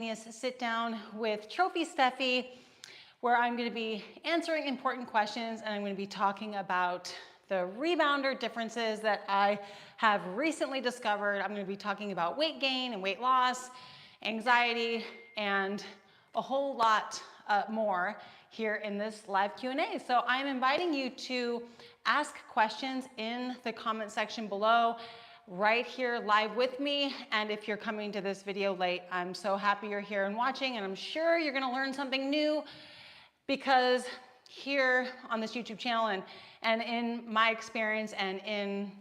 Sit down with Trophy Stephie, where I'm going to be answering important questions, and I'm going to be talking about the rebounder differences that I have recently discovered. I'm going to be talking about weight gain and weight loss, anxiety, and a whole lot more here in this live Q&A. So I'm inviting you to ask questions in the comment section below, right here live with me. And if you're coming to this video late, I'm so happy you're here and watching, and I'm sure you're going to learn something new, because here on this YouTube channel and in my experience and in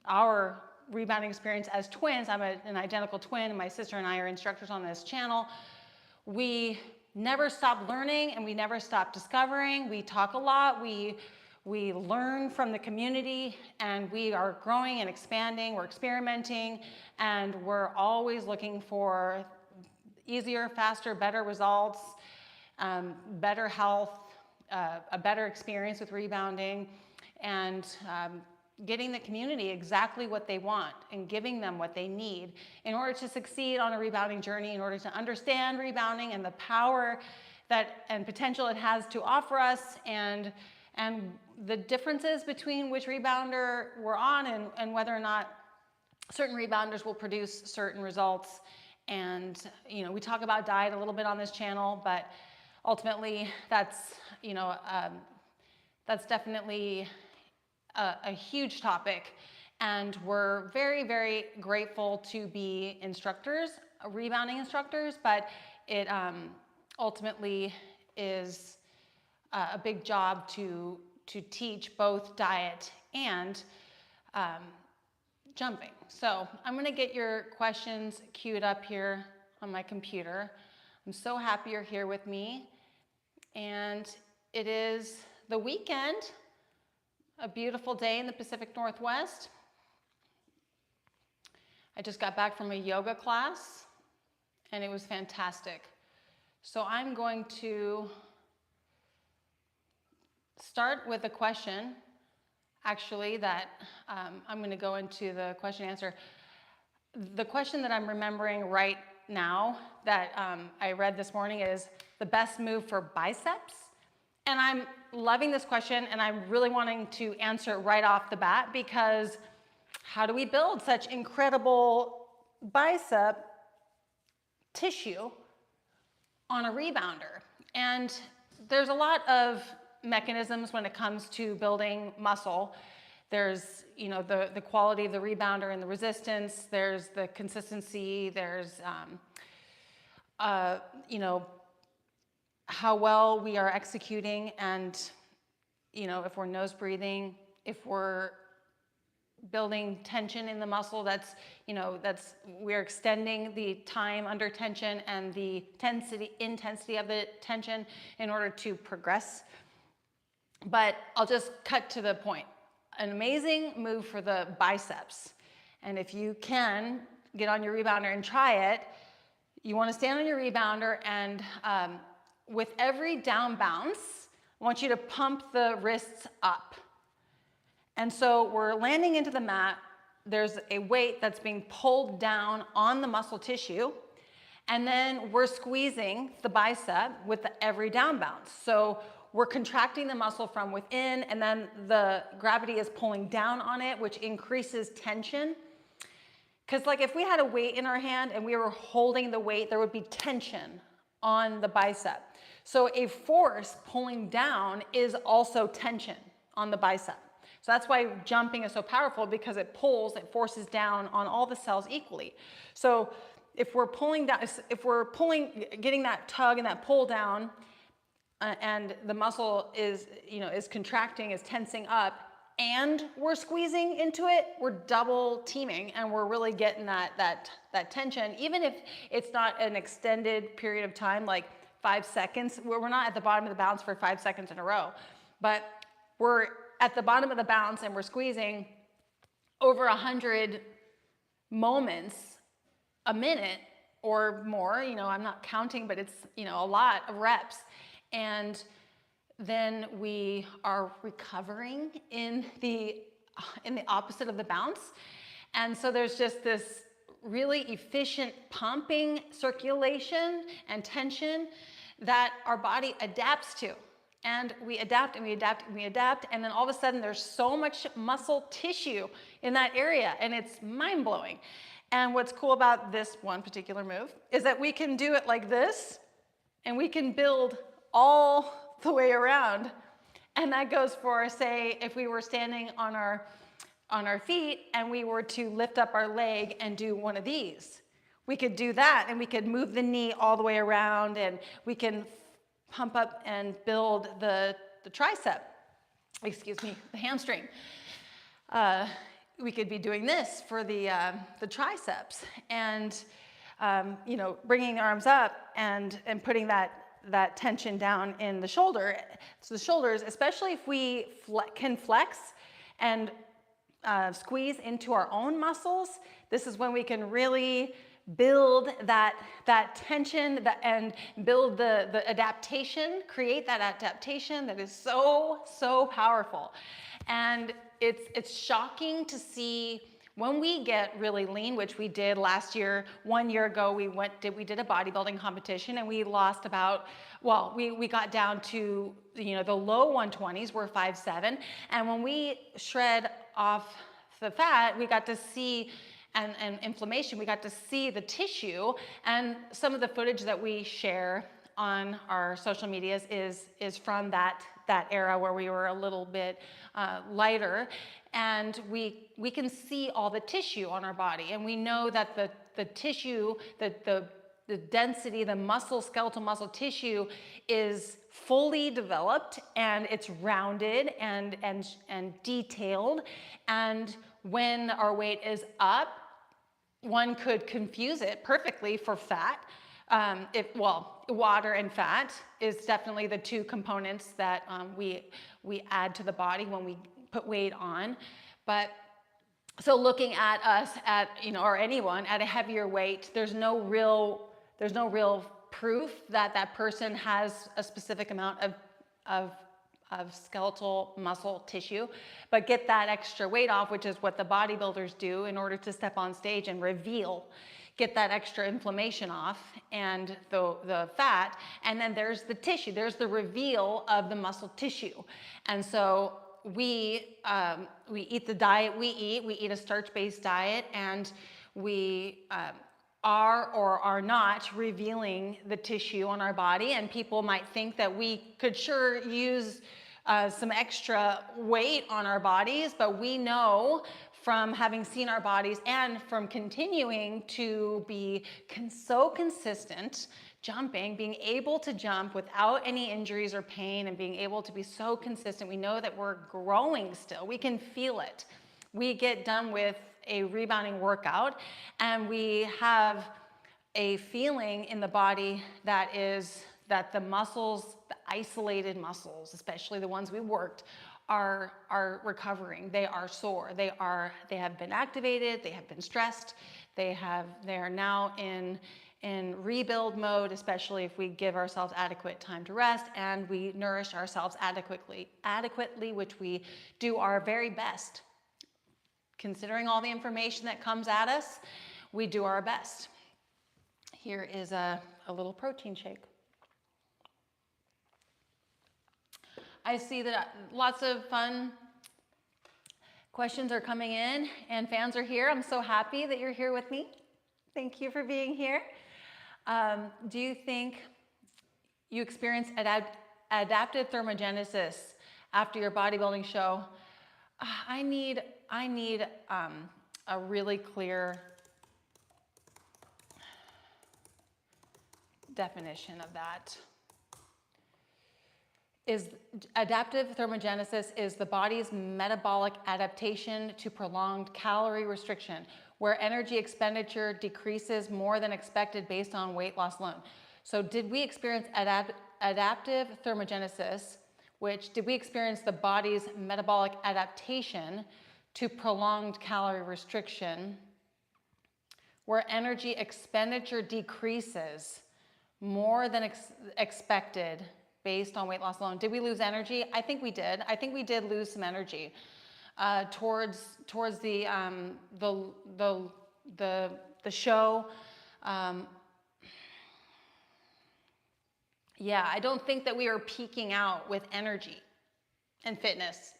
our rebounding experience as twins, I'm an identical twin, and my sister and I are instructors on this channel. We never stop learning and we never stop discovering. We talk a lot. We learn from the community, and we are growing and expanding. We're experimenting, and we're always looking for easier, faster, better results, better health, a better experience with rebounding, and getting the community exactly what they want and giving them what they need in order to succeed on a rebounding journey, in order to understand rebounding and the power that and potential it has to offer us, and the differences between which rebounder we're on, and whether or not certain rebounders will produce certain results. And we talk about diet a little bit on this channel, but ultimately that's that's definitely a huge topic, and we're very, very grateful to be instructors, rebounding instructors, but it ultimately is a big job to teach both diet and jumping. So I'm going to get your questions queued up here on my computer. I'm so happy you're here with me, and it is the weekend, a beautiful day in the Pacific Northwest. I just got back from a yoga class, and it was fantastic. So I'm going to start with a question, actually, that I'm going to go into the question answer. The question that I'm remembering right now that I read this morning is the best move for biceps. And I'm loving this question, and I'm really wanting to answer it right off the bat, because how do we build such incredible bicep tissue on a rebounder? And there's a lot of mechanisms when it comes to building muscle. There's the quality of the rebounder and the resistance. There's the consistency. There's how well we are executing, and if we're nose breathing, if we're building tension in the muscle, that's we're extending the time under tension and the intensity of the tension in order to progress. But I'll just cut to the point. An amazing move for the biceps. And if you can get on your rebounder and try it, you want to stand on your rebounder, and with every down bounce, I want you to pump the wrists up. And so we're landing into the mat. There's a weight that's being pulled down on the muscle tissue, and then we're squeezing the bicep with every down bounce. So we're contracting the muscle from within, and then the gravity is pulling down on it, which increases tension. Because if we had a weight in our hand and we were holding the weight, there would be tension on the bicep. So a force pulling down is also tension on the bicep. So that's why jumping is so powerful, because it forces down on all the cells equally. So if we're pulling down, getting that tug and that pull down, and the muscle is contracting, is tensing up, and we're squeezing into it, we're double teaming, and we're really getting that tension, even if it's not an extended period of time, like 5 seconds. We're not at the bottom of the bounce for 5 seconds in a row, but we're at the bottom of the bounce and we're squeezing over 100 moments a minute or more. I'm not counting, but it's a lot of reps. And then we are recovering in the opposite of the bounce. And so there's just this really efficient pumping circulation and tension that our body adapts to. And we adapt and we adapt and we adapt, and then all of a sudden there's so much muscle tissue in that area, and it's mind-blowing. And what's cool about this one particular move is that we can do it like this, and we can build all the way around. And that goes for, say, if we were standing on our feet and we were to lift up our leg and do one of these. We could do that, and we could move the knee all the way around, and we can pump up and build the tricep, excuse me, the hamstring. We could be doing this for the triceps, and you know, bringing the arms up and putting that tension down in the shoulder. So the shoulders, especially if we can flex and squeeze into our own muscles, this is when we can really build that tension and build the adaptation, create that adaptation that is so powerful. And it's shocking to see when we get really lean, which we did last year. 1 year ago, we did a bodybuilding competition, and we lost about, well, we got down to, you know, the low 120s. We're 5'7", and when we shred off the fat, we got to see and inflammation. We got to see the tissue, and some of the footage that we share on our social medias is from that era where we were a little bit lighter, and we can see all the tissue on our body, and we know that the tissue, the density, the skeletal muscle tissue is fully developed, and it's rounded and detailed. And when our weight is up, one could confuse it perfectly for fat. Water and fat is definitely the two components that we add to the body when we put weight on. But so looking at us or anyone at a heavier weight, there's no real proof that that person has a specific amount of skeletal muscle tissue, but get that extra weight off, which is what the bodybuilders do in order to step on stage and reveal, get that extra inflammation off and the fat, and then there's the tissue, there's the reveal of the muscle tissue. And so we eat the diet we eat a starch-based diet, and we are or are not revealing the tissue on our body. And people might think that we could sure use some extra weight on our bodies, but we know from having seen our bodies and from continuing to be so consistent jumping, being able to jump without any injuries or pain, and being able to be so consistent, we know that we're growing still. We can feel it. We get done with a rebounding workout, and we have a feeling in the body that the muscles, the isolated muscles, especially the ones we worked, are recovering. They are sore. They have been activated. They have been stressed. They are now in rebuild mode, especially if we give ourselves adequate time to rest and we nourish ourselves adequately, which we do our very best. Considering all the information that comes at us, we do our best. Here is a little protein shake. I see that lots of fun questions are coming in and fans are here. I'm so happy that you're here with me. Thank you for being here. Do you think you experienced adaptive thermogenesis after your bodybuilding show? I need a really clear definition of that. Adaptive thermogenesis is the body's metabolic adaptation to prolonged calorie restriction, where energy expenditure decreases more than expected based on weight loss alone. So did we experience adaptive thermogenesis, did we experience the body's metabolic adaptation to prolonged calorie restriction, where energy expenditure decreases more than expected based on weight loss alone? Did we lose energy? I think we did. I think we did lose some energy towards the show. Yeah, I don't think that we are peaking out with energy and fitness.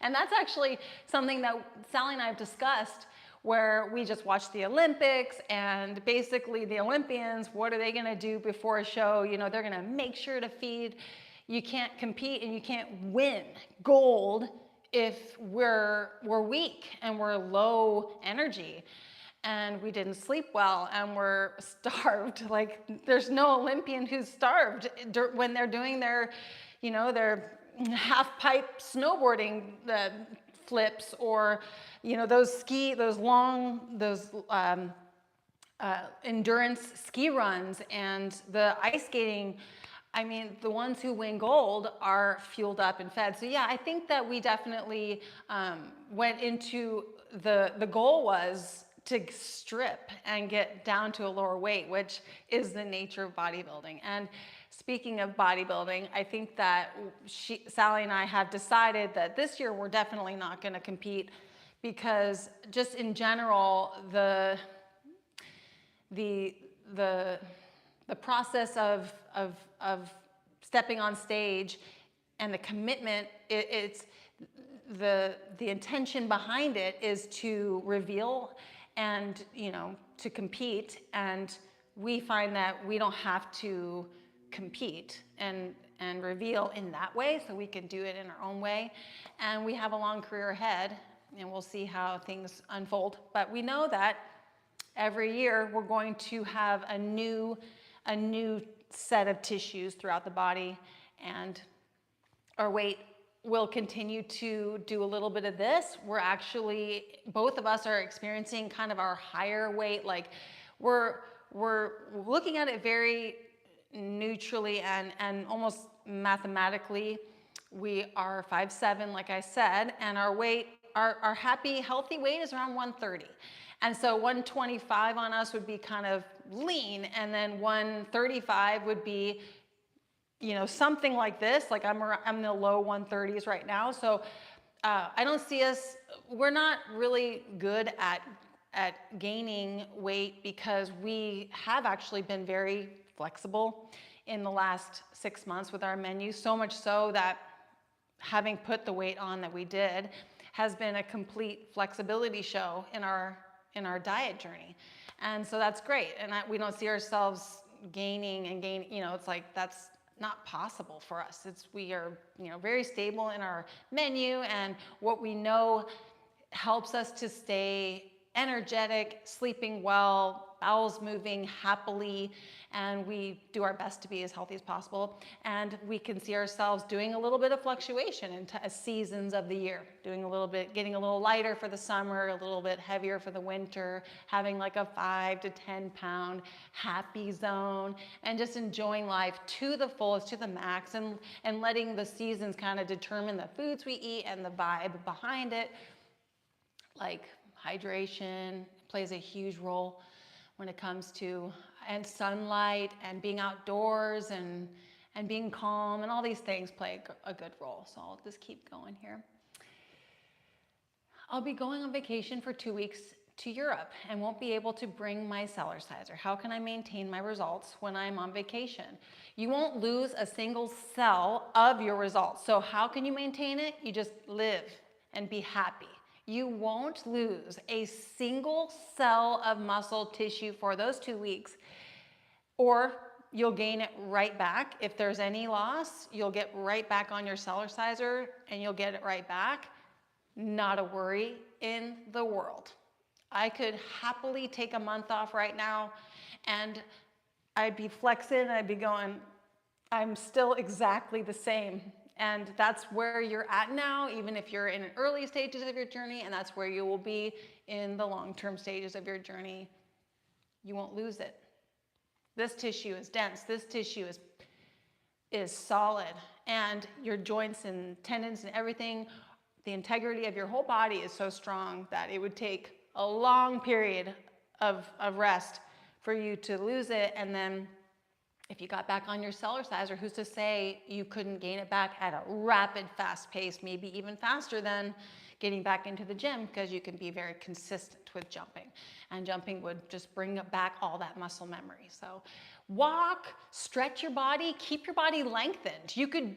And that's actually something that Sally and I have discussed, where we just watched the Olympics, and basically the Olympians, what are they gonna do before a show? You know, they're gonna make sure to feed. You can't compete and you can't win gold if we're weak and we're low energy and we didn't sleep well and we're starved. Like, there's no Olympian who's starved when they're doing their, you know, their half pipe snowboarding flips, or, you know, those endurance ski runs and the ice skating. I mean, the ones who win gold are fueled up and fed. So yeah, I think that we definitely went into the goal was to strip and get down to a lower weight, which is the nature of bodybuilding. And speaking of bodybuilding, I think that Sally and I have decided that this year we're definitely not going to compete, because just in general, the process of stepping on stage and the commitment, it's the intention behind it is to reveal and, you know, to compete. And we find that we don't have to compete and reveal in that way, so we can do it in our own way. And we have a long career ahead, and we'll see how things unfold. But we know that every year we're going to have a new set of tissues throughout the body, and our weight will continue to do a little bit of this. We're actually, both of us are experiencing kind of our higher weight. Like, we're looking at it very neutrally and almost mathematically. We are 5'7", like I said, and our weight, our happy, healthy weight is around 130. And so 125 on us would be kind of lean, and then 135 would be, you know, something like this. Like, I'm in the low 130s right now. So I don't see us, we're not really good at gaining weight, because we have actually been very flexible in the last 6 months with our menu, so much so that having put the weight on that we did has been a complete flexibility show in our diet journey. And so that's great. And we don't see ourselves gaining, you know, it's like, that's not possible for us. We are, you know, very stable in our menu, and what we know helps us to stay energetic, sleeping well, bowels moving happily, and we do our best to be as healthy as possible. And we can see ourselves doing a little bit of fluctuation in seasons of the year, doing a little bit, getting a little lighter for the summer, a little bit heavier for the winter, having like a 5 to 10 pound happy zone, and just enjoying life to the fullest, to the max, and letting the seasons kind of determine the foods we eat and the vibe behind it. Like, hydration plays a huge role when it comes to, and sunlight and being outdoors and being calm, and all these things play a good role. So I'll just keep going here. I'll be going on vacation for 2 weeks to Europe and won't be able to bring my Cellerciser. How can I maintain my results when I'm on vacation? You won't lose a single cell of your results. So how can you maintain it? You just live and be happy. You won't lose a single cell of muscle tissue for those 2 weeks, or you'll gain it right back. If there's any loss, you'll get right back on your Cellerciser and you'll get it right back. Not a worry in the world. I could happily take a month off right now, and I'd be flexing, I'd be going, I'm still exactly the same. And that's where you're at now, even if you're in early stages of your journey, and that's where you will be in the long-term stages of your journey. You won't lose it. This tissue is dense. This tissue is solid, and your joints and tendons and everything, the integrity of your whole body is so strong that it would take a long period of rest for you to lose it. And then if you got back on your Cellerciser, who's to say you couldn't gain it back at a rapid, fast pace, maybe even faster than getting back into the gym, because you can be very consistent with jumping. And jumping would just bring back all that muscle memory. So walk, stretch your body, keep your body lengthened. You could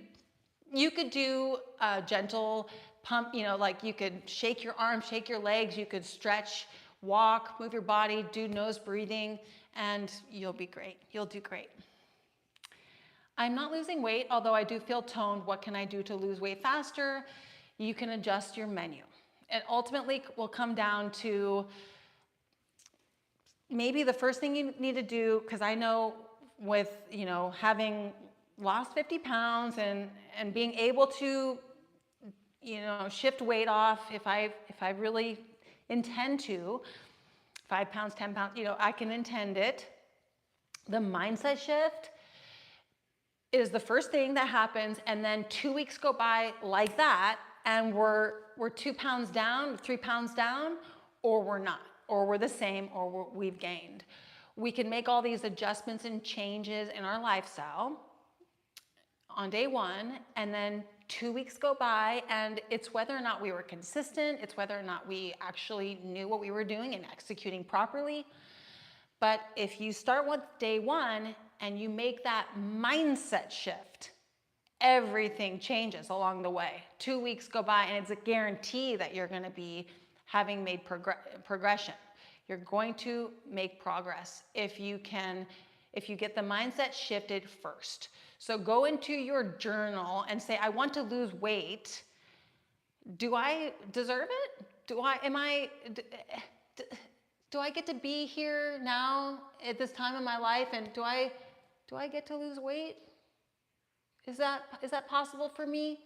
do a gentle pump, you know, like you could shake your arms, shake your legs, you could stretch, walk, move your body, do nose breathing, and you'll be great. You'll do great. I'm not losing weight, although I do feel toned. What can I do to lose weight faster? You can adjust your menu. It ultimately will come down to maybe the first thing you need to do, because I know with, you know, having lost 50 pounds and being able to, you know, shift weight off if I really intend to, 5 pounds, 10 pounds, you know, I can intend it. The mindset shift is the first thing that happens, and then 2 weeks go by like that, and we're 2 pounds down, 3 pounds down, or we're not, or we're the same, or we've gained. We can make all these adjustments and changes in our lifestyle on day one, and then 2 weeks go by, and it's whether or not we were consistent, it's whether or not we actually knew what we were doing and executing properly. But if you start with day one and you make that mindset shift, everything changes along the way. 2 weeks go by, and it's a guarantee that you're going to be having made progression. You're going to make progress if you get the mindset shifted first. So go into your journal and say, I want to lose weight. Do I deserve it? Do I get to be here now at this time in my life, and do I get to lose weight? Is that possible for me?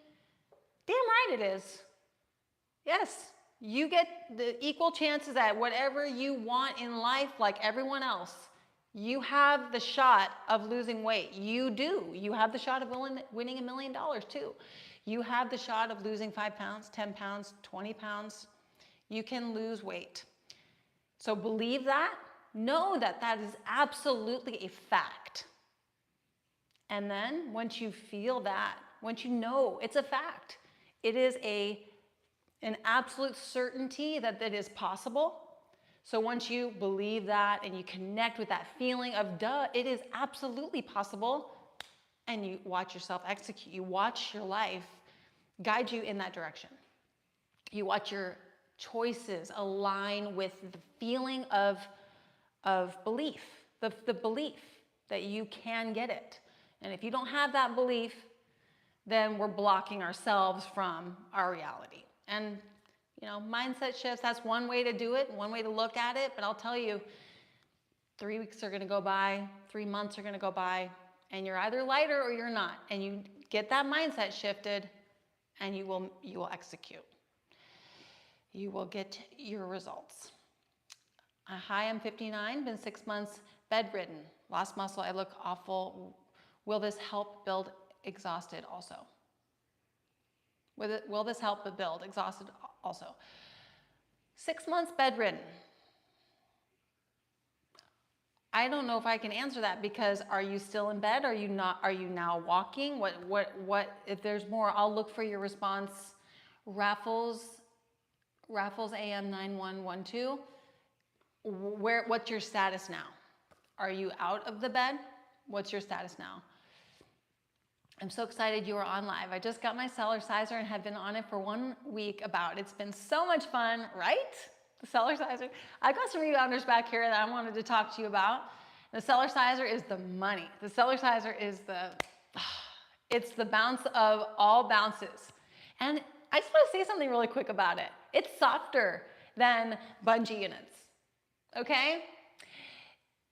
Damn right it is. Yes, you get the equal chances at whatever you want in life like everyone else. You have the shot of losing weight. You do. You have the shot of winning $1 million too. You have the shot of losing 5 pounds, 10 pounds, 20 pounds. You can lose weight. So believe that. Know that that is absolutely a fact. And then once you feel that, once you know it's a fact, it is an absolute certainty that it is possible. So once you believe that and you connect with that feeling of duh, it is absolutely possible, and you watch yourself execute, you watch your life guide you in that direction. You watch your choices align with the feeling of belief, the belief that you can get it. And if you don't have that belief, then we're blocking ourselves from our reality. And you know, mindset shifts, that's one way to do it, one way to look at it. But I'll tell you, 3 weeks are going to go by, 3 months are going to go by, and you're either lighter or you're not. And you get that mindset shifted, and you will execute. You will get your results. Hi, I'm 59, been 6 months bedridden, lost muscle, I look awful. Will this help build exhausted also? Will this help build exhausted also? 6 months bedridden. I don't know if I can answer that, because are you still in bed? Are you not? Are you now walking? What? If there's more, I'll look for your response. Raffles AM 9112. What's your status now? Are you out of the bed? What's your status now? I'm so excited you are on live. I just got my Cellerciser and have been on it for 1 week about. It's been so much fun, right? The Cellerciser. I got some rebounders back here that I wanted to talk to you about. The Cellerciser is the money. The Cellerciser is it's the bounce of all bounces. And I just want to say something really quick about it. It's softer than bungee units, okay?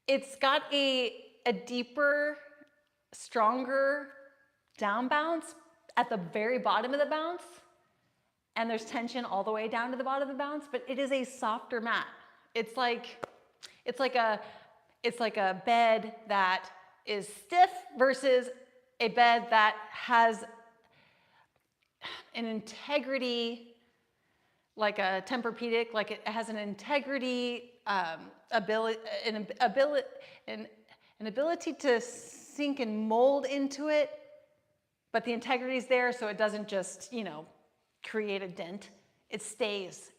It's got a deeper, stronger down bounce at the very bottom of the bounce, and there's tension all the way down to the bottom of the bounce, but it is a softer mat. It's like a bed that is stiff versus a bed that has an integrity, like a Tempur-Pedic, like it has an integrity, an ability to sink and mold into it, but the integrity is there, so it doesn't just, you know, create a dent. it stays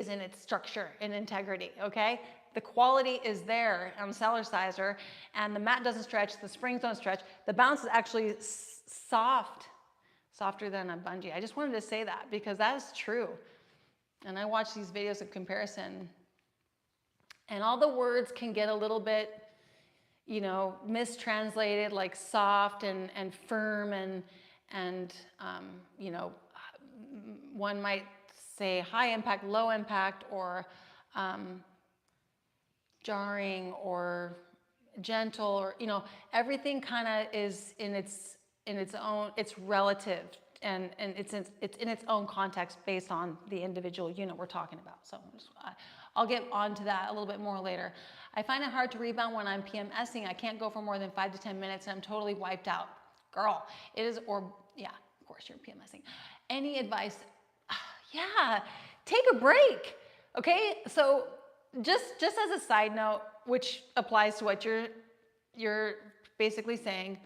in its structure and integrity, okay? The quality is there on Cellerciser, and the mat doesn't stretch, the springs don't stretch. The bounce is actually softer than a bungee. I just wanted to say that because that is true. And I watch these videos of comparison, and all the words can get a little bit, you know, mistranslated, like soft and firm and you know, one might say high impact, low impact, or jarring or gentle, or, you know, everything kind of is in its own, it's relative, and it's in its own context based on the individual unit we're talking about. So I'll get onto that a little bit more later. I find it hard to rebound when I'm PMSing. I can't go for more than 5 to 10 minutes and I'm totally wiped out. Girl, it is, or yeah, of course you're PMSing. Any advice? Yeah, take a break. Okay, so just as a side note, which applies to what you're basically saying,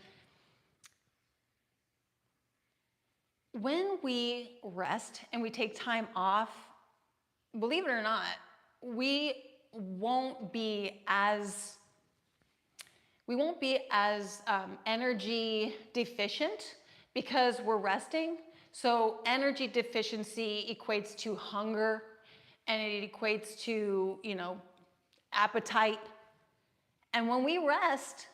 when we rest and we take time off, believe it or not, we won't be as energy deficient because we're resting. So energy deficiency equates to hunger, and it equates to, you know, appetite. And when we rest,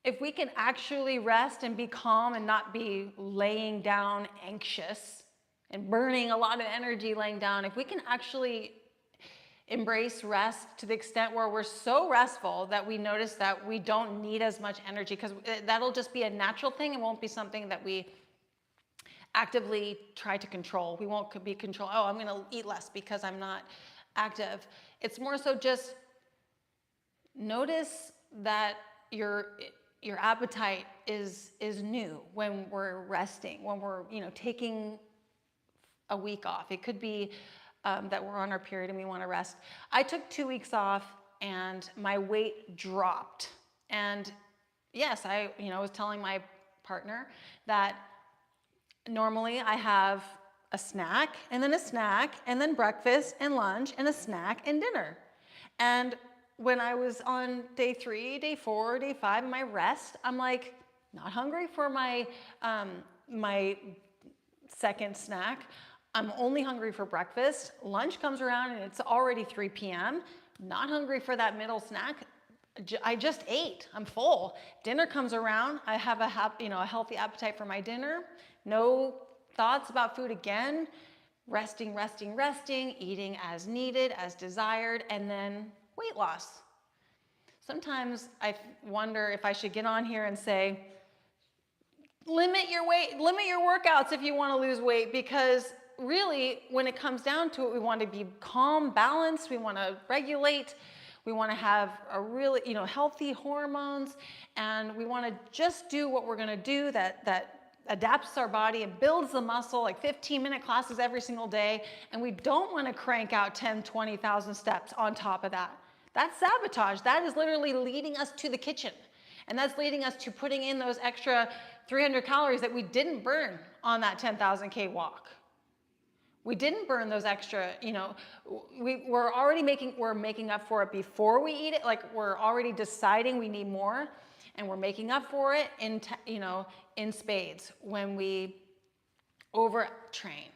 if we can actually rest and be calm and not be laying down anxious and burning a lot of energy laying down, if we can actually embrace rest to the extent where we're so restful that we notice that we don't need as much energy, because that'll just be a natural thing. It won't be something that we actively try to control. We won't be control. Oh, I'm going to eat less because I'm not active. It's more so just notice that your appetite is new when we're resting, when we're, you know, taking a week off. It could be that we're on our period and we want to rest. I took 2 weeks off and my weight dropped. And yes, I was telling my partner that normally I have a snack and then breakfast and lunch and a snack and dinner. And when I was on day 3, day 4, day 5, my rest, I'm like not hungry for my my second snack. I'm only hungry for breakfast. Lunch comes around and it's already 3 p.m. Not hungry for that middle snack. I just ate. I'm full. Dinner comes around. I have a healthy appetite for my dinner. No thoughts about food again. Resting, eating as needed, as desired, and then weight loss. Sometimes I wonder if I should get on here and say, limit your weight, limit your workouts if you want to lose weight, because really, when it comes down to it, we want to be calm, balanced, we want to regulate, we want to have a really, healthy hormones, and we want to just do what we're going to do that adapts our body and builds the muscle, like 15-minute classes every single day, and we don't want to crank out 10, 20,000 steps on top of that. That's sabotage. That is literally leading us to the kitchen, and that's leading us to putting in those extra 300 calories that we didn't burn on that 10,000K walk. We didn't burn those extra, we're making up for it before we eat it. Like, we're already deciding we need more, and we're making up for it in spades when we overtrain.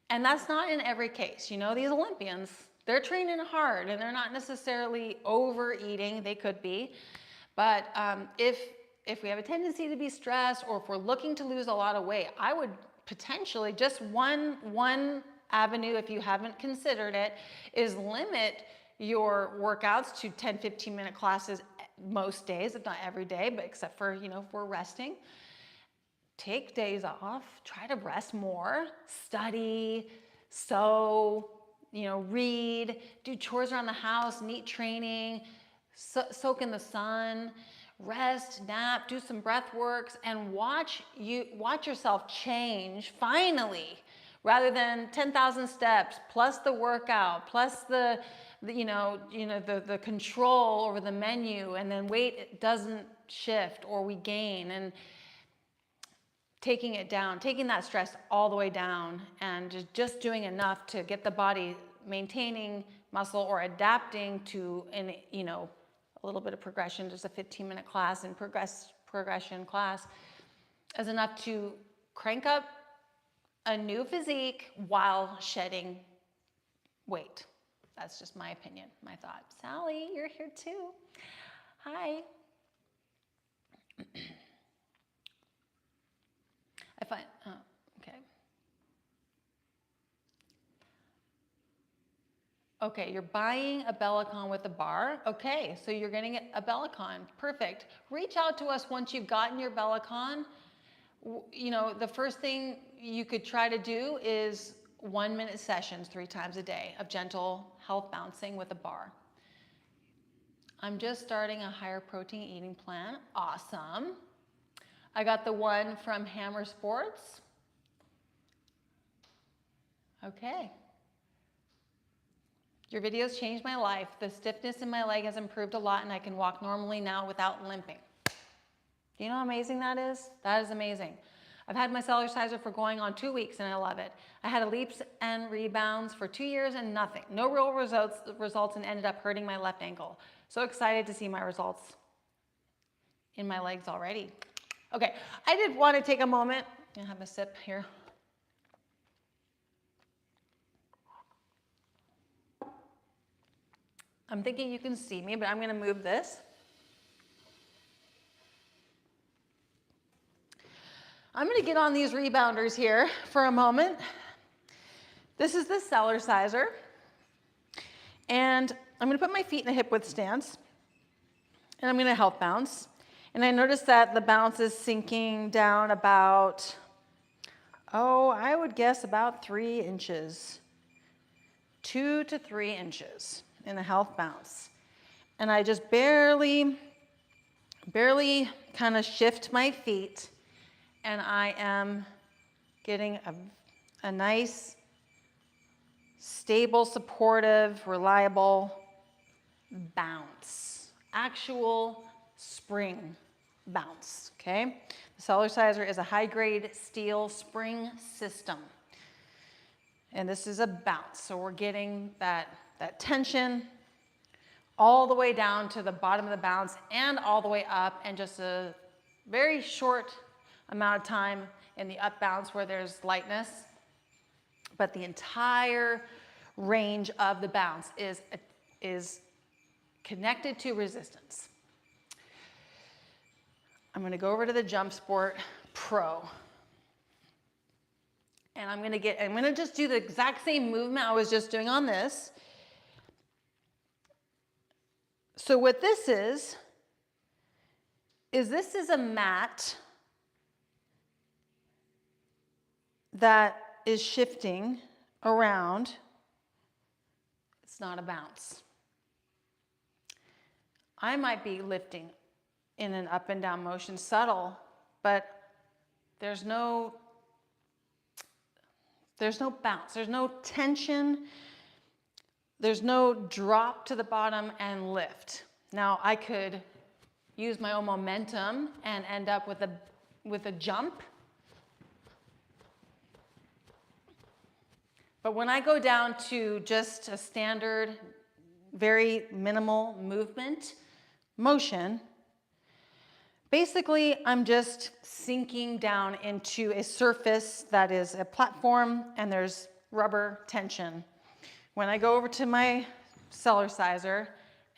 And that's not in every case. These Olympians, they're training hard and they're not necessarily overeating. They could be, but if we have a tendency to be stressed, or if we're looking to lose a lot of weight, I would potentially, just one avenue, if you haven't considered it, is limit your workouts to 10, 15-minute classes most days, if not every day, but except for, if we're resting. Take days off, try to rest more, study, sew, read, do chores around the house, neat training, soak in the sun, rest, nap, do some breath works, and watch yourself change finally, rather than 10,000 steps plus the workout plus the control over the menu, and then weight doesn't shift or we gain. And taking it down, taking that stress all the way down, and just doing enough to get the body maintaining muscle or adapting to, you know, a little bit of progression, just a 15-minute class and progression class, is enough to crank up a new physique while shedding weight. That's just my opinion, my thought. Sally, you're here too. Hi. I find, oh, okay. Okay, you're buying a Bellicon with a bar. Okay, so you're getting a Bellicon. Perfect. Reach out to us once you've gotten your Bellicon. You know, the first thing you could try to do is 1-minute sessions 3 times a day of gentle health bouncing with a bar. I'm just starting a higher protein eating plan. Awesome. I got the one from Hammer Sports. Okay. Your videos changed my life. The stiffness in my leg has improved a lot and I can walk normally now without limping. Do you know how amazing that is? That is amazing. I've had my Cellerciser for going on 2 weeks and I love it. I had a leaps and rebounds for 2 years and nothing. No real results and ended up hurting my left ankle. So excited to see my results in my legs already. Okay, I did want to take a moment and have a sip here. I'm thinking you can see me, but I'm going to move this. I'm going to get on these rebounders here for a moment. This is the Cellerciser. And I'm going to put my feet in a hip width stance. And I'm going to health bounce. And I notice that the bounce is sinking down about, oh, I would guess about 3 inches. 2 to 3 inches in a health bounce. And I just barely kind of shift my feet. And I am getting a nice, stable, supportive, reliable bounce. Actual spring bounce, okay? The Cellerciser is a high-grade steel spring system. And this is a bounce, so we're getting that tension all the way down to the bottom of the bounce and all the way up, and just a very short amount of time in the up bounce where there's lightness. But the entire range of the bounce is connected to resistance. I'm going to go over to the Jump Sport Pro. And I'm going to just do the exact same movement I was just doing on this. So what this is this is a mat that is shifting around. It's not a bounce. I might be lifting in an up and down motion, subtle, but there's no bounce, there's no tension, there's no drop to the bottom and lift. Now I could use my own momentum and end up with a jump. But when I go down to just a standard, very minimal motion, basically I'm just sinking down into a surface that is a platform and there's rubber tension. When I go over to my Cellerciser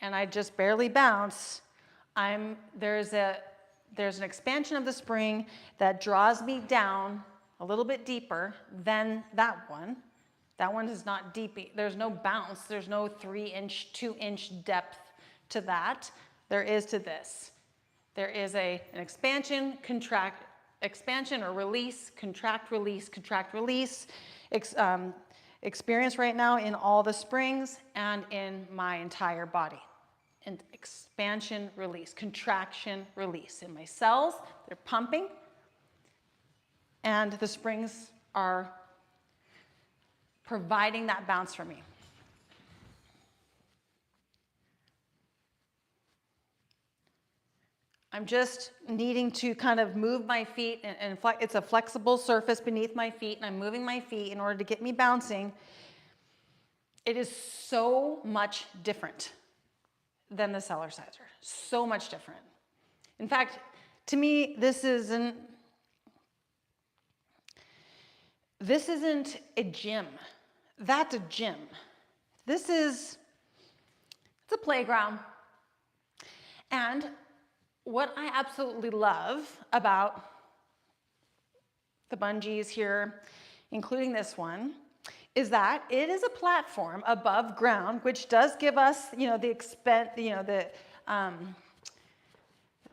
and I just barely bounce, there's an expansion of the spring that draws me down a little bit deeper than that one. That one is not deep. There's no bounce. There's no 3-inch, 2-inch depth to that. There is to this. There is an expansion, contract, expansion or release, contract, release, contract, release. Experience right now in all the springs and in my entire body. And expansion, release, contraction, release. In my cells, they're pumping. And the springs are providing that bounce for me. I'm just needing to kind of move my feet, and it's a flexible surface beneath my feet, and I'm moving my feet in order to get me bouncing. It is so much different than the Cellerciser. So much different. In fact, to me, this isn't a gym. That's a gym. It's a playground. And what I absolutely love about the bungees here, including this one, is that it is a platform above ground, which does give us,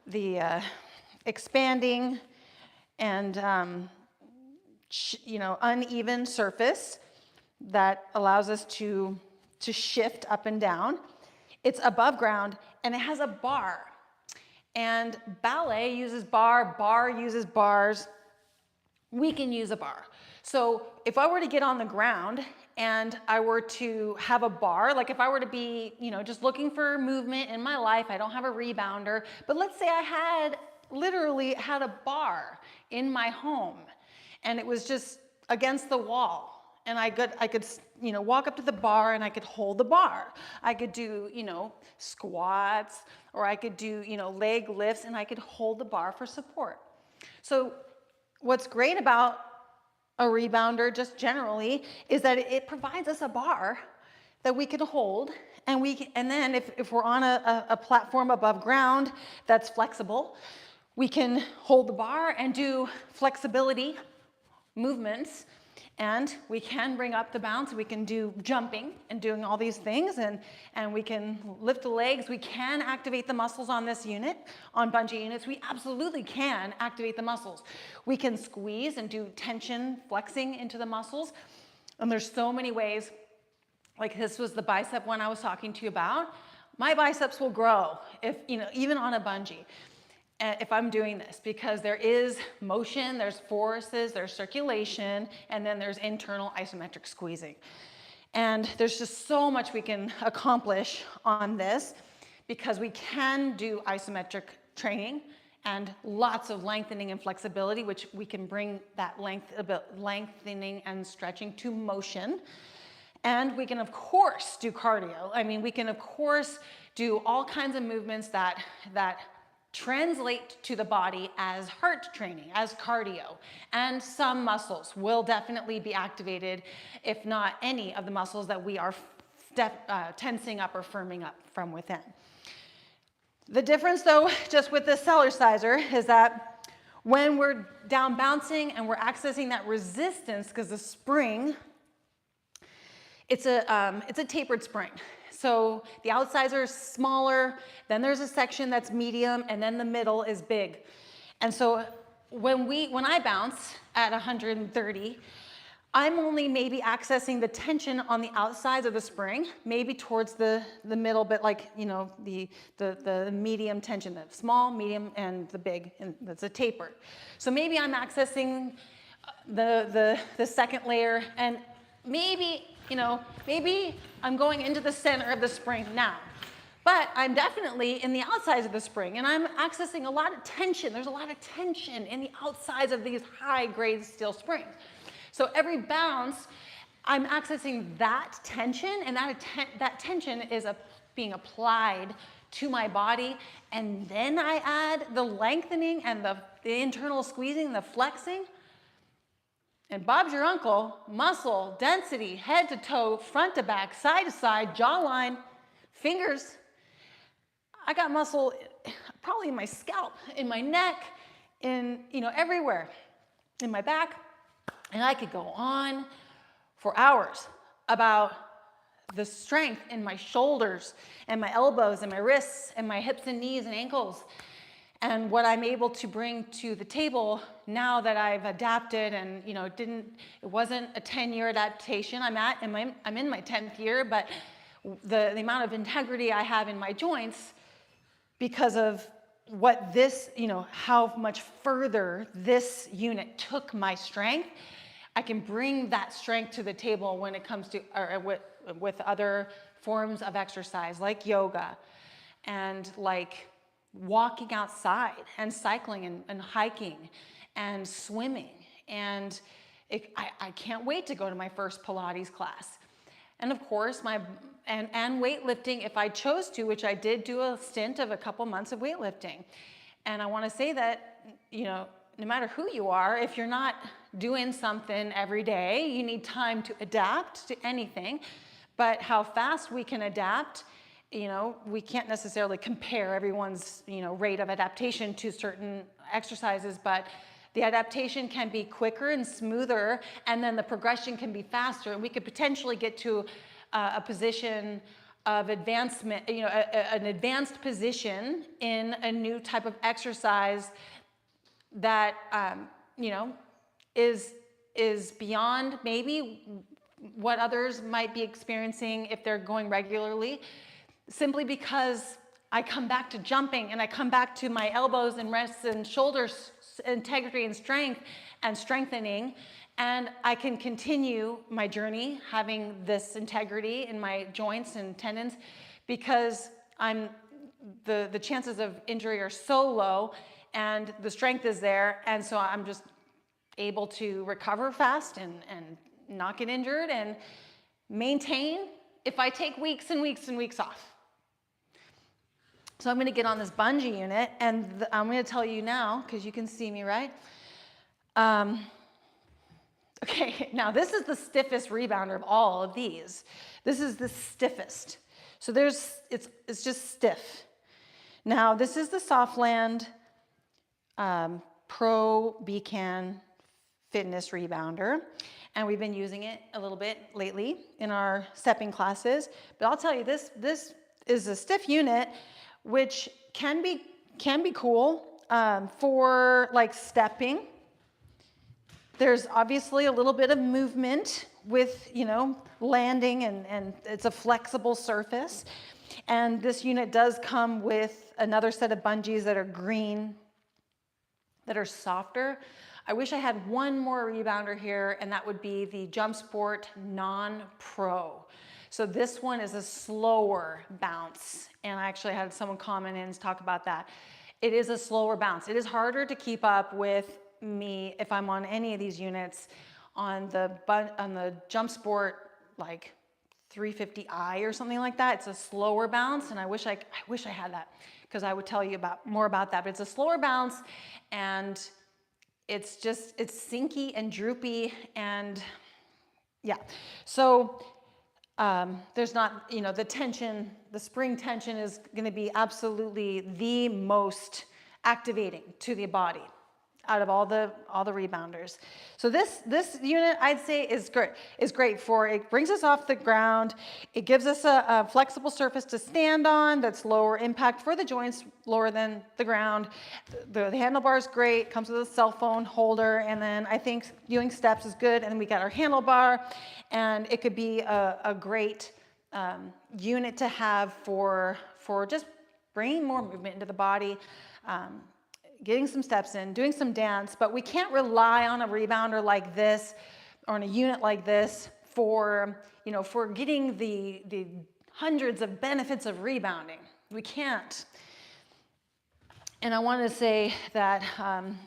the expanding and uneven surface that allows us to shift up and down. It's above ground, and it has a bar. And ballet uses bar uses bars. We can use a bar. So if I were to get on the ground and I were to have a bar, like if I were to be, just looking for movement in my life, I don't have a rebounder, but let's say I literally had a bar in my home and it was just against the wall, and I could walk up to the bar and I could hold the bar. I could do, squats, or I could do, leg lifts, and I could hold the bar for support. So what's great about a rebounder just generally is that it provides us a bar that we can hold, and then if we're on a platform above ground that's flexible, we can hold the bar and do flexibility movements, and we can bring up the bounce. We can do jumping and doing all these things, and we can lift the legs. We can activate the muscles on this unit, on bungee units. We absolutely can activate the muscles. We can squeeze and do tension flexing into the muscles, and there's so many ways. Like this was the bicep one I was talking to you about. My biceps will grow if, even on a bungee, if I'm doing this, because there is motion, there's forces, there's circulation, and then there's internal isometric squeezing. And there's just so much we can accomplish on this because we can do isometric training and lots of lengthening and flexibility, which we can bring that lengthening and stretching to motion. And we can, of course, do cardio. I mean, we can, of course, do all kinds of movements that translate to the body as heart training, as cardio. And some muscles will definitely be activated, if not any of the muscles that we are tensing up or firming up from within. The difference, though, just with the Cellerciser is that when we're down bouncing and we're accessing that resistance, because the spring, it's a tapered spring. So the outsides is smaller, then there's a section that's medium, and then the middle is big. And so when I bounce at 130, I'm only maybe accessing the tension on the outsides of the spring, maybe towards the middle, but the medium tension, the small, medium, and the big, and that's a taper. So maybe I'm accessing the second layer, and maybe I'm going into the center of the spring now. But I'm definitely in the outsides of the spring, and I'm accessing a lot of tension. There's a lot of tension in the outsides of these high-grade steel springs. So every bounce, I'm accessing that tension, and that tension is being applied to my body, and then I add the lengthening and the internal squeezing, the flexing. And Bob's your uncle, muscle, density, head to toe, front to back, side to side, jawline, fingers. I got muscle probably in my scalp, in my neck, everywhere, in my back. And I could go on for hours about the strength in my shoulders and my elbows and my wrists and my hips and knees and ankles, and what I'm able to bring to the table now that I've adapted, and it wasn't a 10-year adaptation. I'm in my 10th year, but the amount of integrity I have in my joints because of what this, how much further this unit took my strength, I can bring that strength to the table when it comes to, with other forms of exercise like yoga and like walking outside and cycling and hiking and swimming. And I can't wait to go to my first Pilates class. And of course, and weightlifting if I chose to, which I did do a stint of a couple months of weightlifting. And I want to say that, you know, no matter who you are, if you're not doing something every day, you need time to adapt to anything. But how fast we can adapt, you know, we can't necessarily compare everyone's, you know, rate of adaptation to certain exercises, but the adaptation can be quicker and smoother, and then the progression can be faster. And we could potentially get to a position of advancement, you know, an advanced position in a new type of exercise that, you know, is beyond maybe what others might be experiencing if they're going regularly, simply because I come back to jumping and I come back to my elbows and wrists and shoulders integrity and strength and strengthening, and I can continue my journey having this integrity in my joints and tendons because the chances of injury are so low and the strength is there, and so I'm just able to recover fast and not get injured and maintain if I take weeks and weeks and weeks off. So I'm going to get on this bungee unit, and I'm going to tell you now, because you can see me, right? Okay, now this is the stiffest rebounder of all of these. This is the stiffest. So it's just stiff. Now this is the Softland Pro BCAN Fitness Rebounder, and we've been using it a little bit lately in our stepping classes. But I'll tell you, this is a stiff unit, which can be cool for like stepping. There's obviously a little bit of movement with, you know, landing, and it's a flexible surface. And this unit does come with another set of bungees that are green, that are softer. I wish I had one more rebounder here, and that would be the Jump Sport Non-Pro. So this one is a slower bounce, and I actually had someone comment in and talk about that. It is a slower bounce. It is harder to keep up with me if I'm on any of these units on the Jump Sport, like 350i or something like that. It's a slower bounce, and I wish I had that, because I would tell you more about that. But it's a slower bounce, and it's sinky and droopy, and yeah. So there's not, you know, the tension, the spring tension is going to be absolutely the most activating to the body out of all the rebounders. So this unit, I'd say, is great for, it brings us off the ground. It gives us a flexible surface to stand on that's lower impact for the joints, lower than the ground. The handlebar is great, comes with a cell phone holder, and then I think doing steps is good. And then we got our handlebar, and it could be a great unit to have for just bringing more movement into the body, getting some steps in, doing some dance. But we can't rely on a rebounder like this or on a unit like this for getting the hundreds of benefits of rebounding. We can't. And I want to say that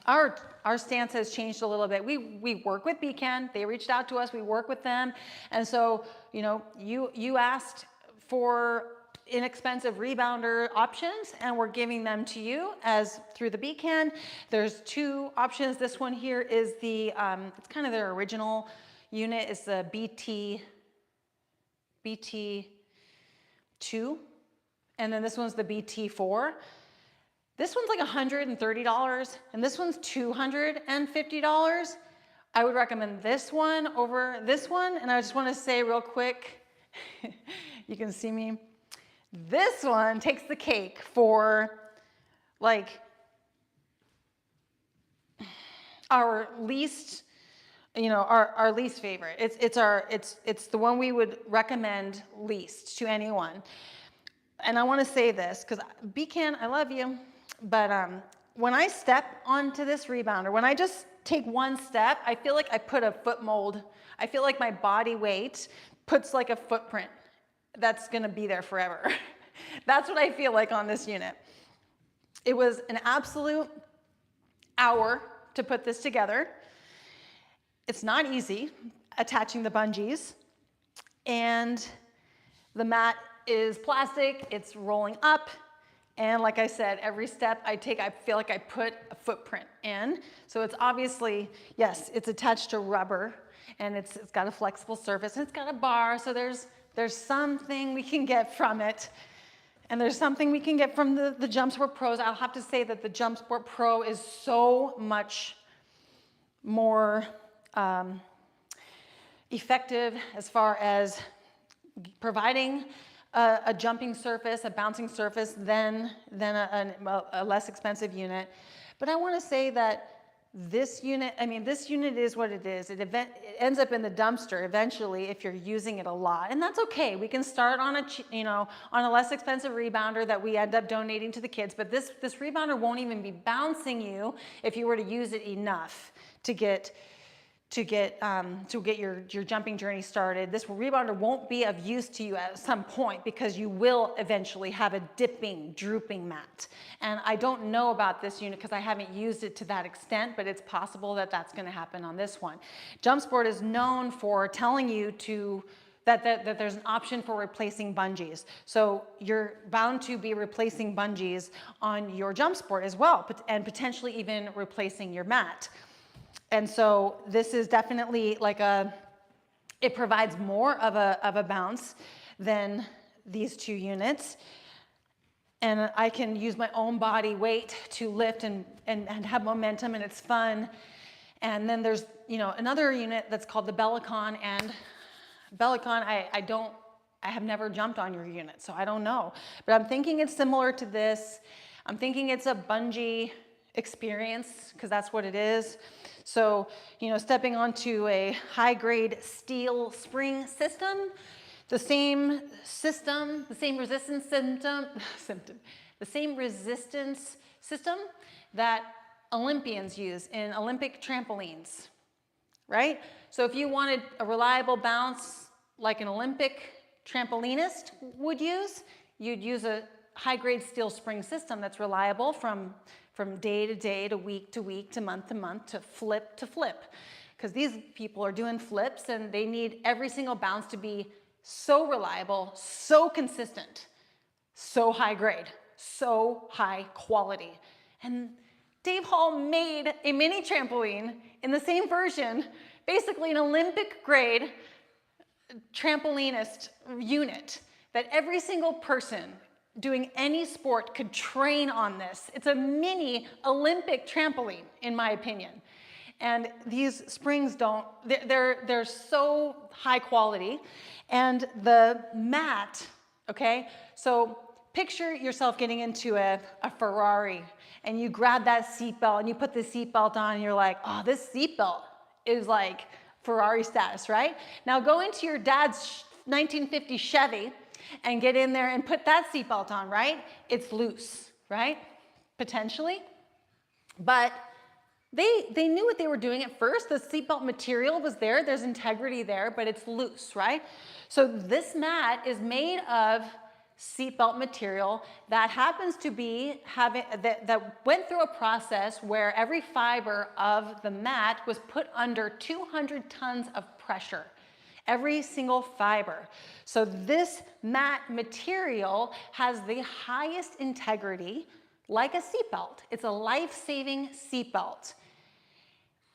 our stance has changed a little bit. We work with BCAN. They reached out to us. We work with them. And so, you know, you asked for inexpensive rebounder options, and we're giving them to you as through the BCAN. There's two options. This one here is the it's kind of their original unit. It's the BT2, and then this one's the BT4. This one's like $130, and this one's $250. I would recommend this one over this one. And I just want to say real quick, you can see me. This one takes the cake for like our least, you know, our least favorite. It's the one we would recommend least to anyone. And I want to say this because BCAN, I love you, but when I step onto this rebounder, when I just take one step, I feel like I put a foot mold. I feel like my body weight puts like a footprint that's going to be there forever. That's what I feel like on this unit. It was an absolute hour to put this together. It's not easy attaching the bungees, and the mat is plastic, it's rolling up, and like I said, every step I take, I feel like I put a footprint in. So it's obviously, yes, it's attached to rubber, and it's got a flexible surface, and it's got a bar, so there's something we can get from it. And there's something we can get from the JumpSport Pros. I'll have to say that the JumpSport Pro is so much more effective as far as providing a jumping surface, a bouncing surface than a less expensive unit. But I want to say that this unit is what it is. It ends up in the dumpster eventually if you're using it a lot, and that's okay. We can start on a less expensive rebounder that we end up donating to the kids. But this rebounder won't even be bouncing you if you were to use it enough to get your jumping journey started. This rebounder won't be of use to you at some point because you will eventually have a dipping, drooping mat. And I don't know about this unit because I haven't used it to that extent, but it's possible that that's going to happen on this one. JumpSport is known for telling you that there's an option for replacing bungees. So you're bound to be replacing bungees on your JumpSport as well, and potentially even replacing your mat. And so this is definitely it provides more of a bounce than these two units. And I can use my own body weight to lift and have momentum, and it's fun. And then there's, another unit that's called the Bellicon, and Bellicon, I have never jumped on your unit, so I don't know. But I'm thinking it's similar to this. I'm thinking it's a bungee experience, because that's what it is. So, stepping onto a high-grade steel spring system, the same resistance system that Olympians use in Olympic trampolines, right? So if you wanted a reliable bounce like an Olympic trampolinist would use, you'd use a high-grade steel spring system that's reliable from day to day, to week, to month, to flip, because these people are doing flips and they need every single bounce to be so reliable, so consistent, so high grade, so high quality. And Dave Hall made a mini trampoline in the same version, basically an Olympic grade trampolinist unit that every single person doing any sport could train on this. It's a mini Olympic trampoline, in my opinion. And these springs they're so high quality. And the mat, okay? So picture yourself getting into a Ferrari, and you grab that seatbelt and you put the seatbelt on and you're like, oh, this seatbelt is like Ferrari status, right? Now go into your dad's 1950 Chevy and get in there and put that seatbelt on, right? It's loose, right? Potentially. But they knew what they were doing at first. The seatbelt material was there. There's integrity there, but it's loose, right? So this mat is made of seatbelt material that happens to be that went through a process where every fiber of the mat was put under 200 tons of pressure. Every single fiber. So this mat material has the highest integrity, like a seatbelt. It's a life-saving seatbelt.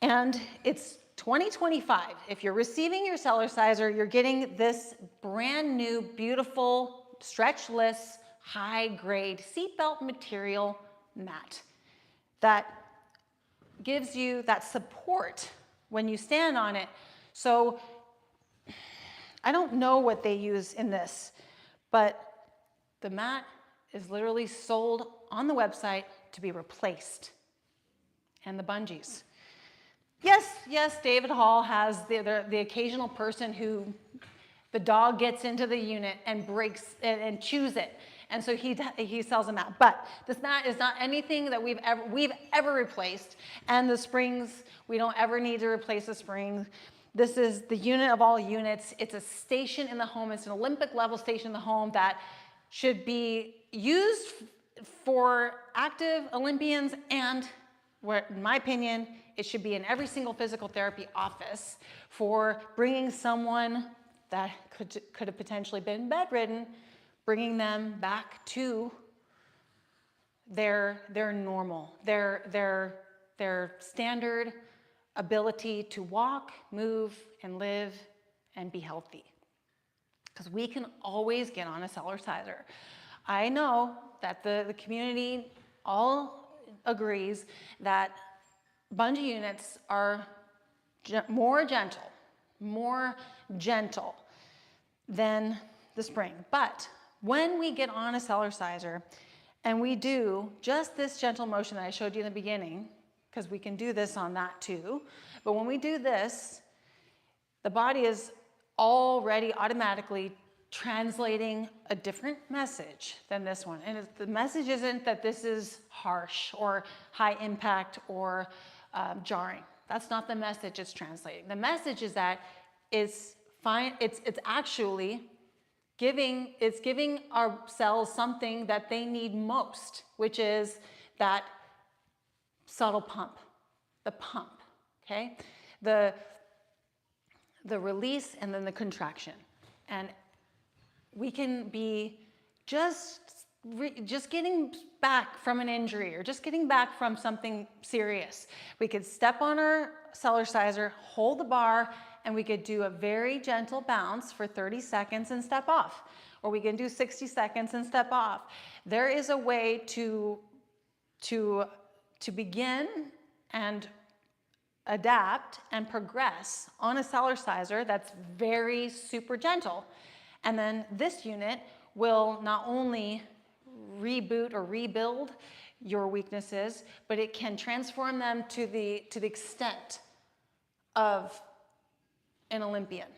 And it's 2025. If you're receiving your Cellerciser, you're getting this brand new, beautiful, stretchless, high-grade seatbelt material mat that gives you that support when you stand on it. So I don't know what they use in this, but the mat is literally sold on the website to be replaced. And the bungees. Yes, David Hall has the occasional person who the dog gets into the unit and breaks and chews it. And so he sells a mat. But this mat is not anything that we've ever replaced. And the springs, we don't ever need to replace the springs. This is the unit of all units. It's a station in the home. It's an Olympic level station in the home that should be used for active Olympians, and where, in my opinion, it should be in every single physical therapy office for bringing someone that could have potentially been bedridden, bringing them back to their normal, their standard ability to walk, move, and live and be healthy. Because we can always get on a Cellerciser. I know that the community all agrees that bungee units are more gentle than the spring. But when we get on a Cellerciser and we do just this gentle motion that I showed you in the beginning, because we can do this on that too, but when we do this, the body is already automatically translating a different message than this one. And the message isn't that this is harsh or high impact or jarring. That's not the message it's translating. The message is that it's actually giving our cells something that they need most, which is that subtle pump, the pump, okay? The release and then the contraction. And we can be just getting back from an injury or just getting back from something serious. We could step on our Cellerciser, hold the bar, and we could do a very gentle bounce for 30 seconds and step off. Or we can do 60 seconds and step off. There is a way to begin and adapt and progress on a Cellerciser that's very super gentle. And then this unit will not only reboot or rebuild your weaknesses, but it can transform them to the extent of an Olympian.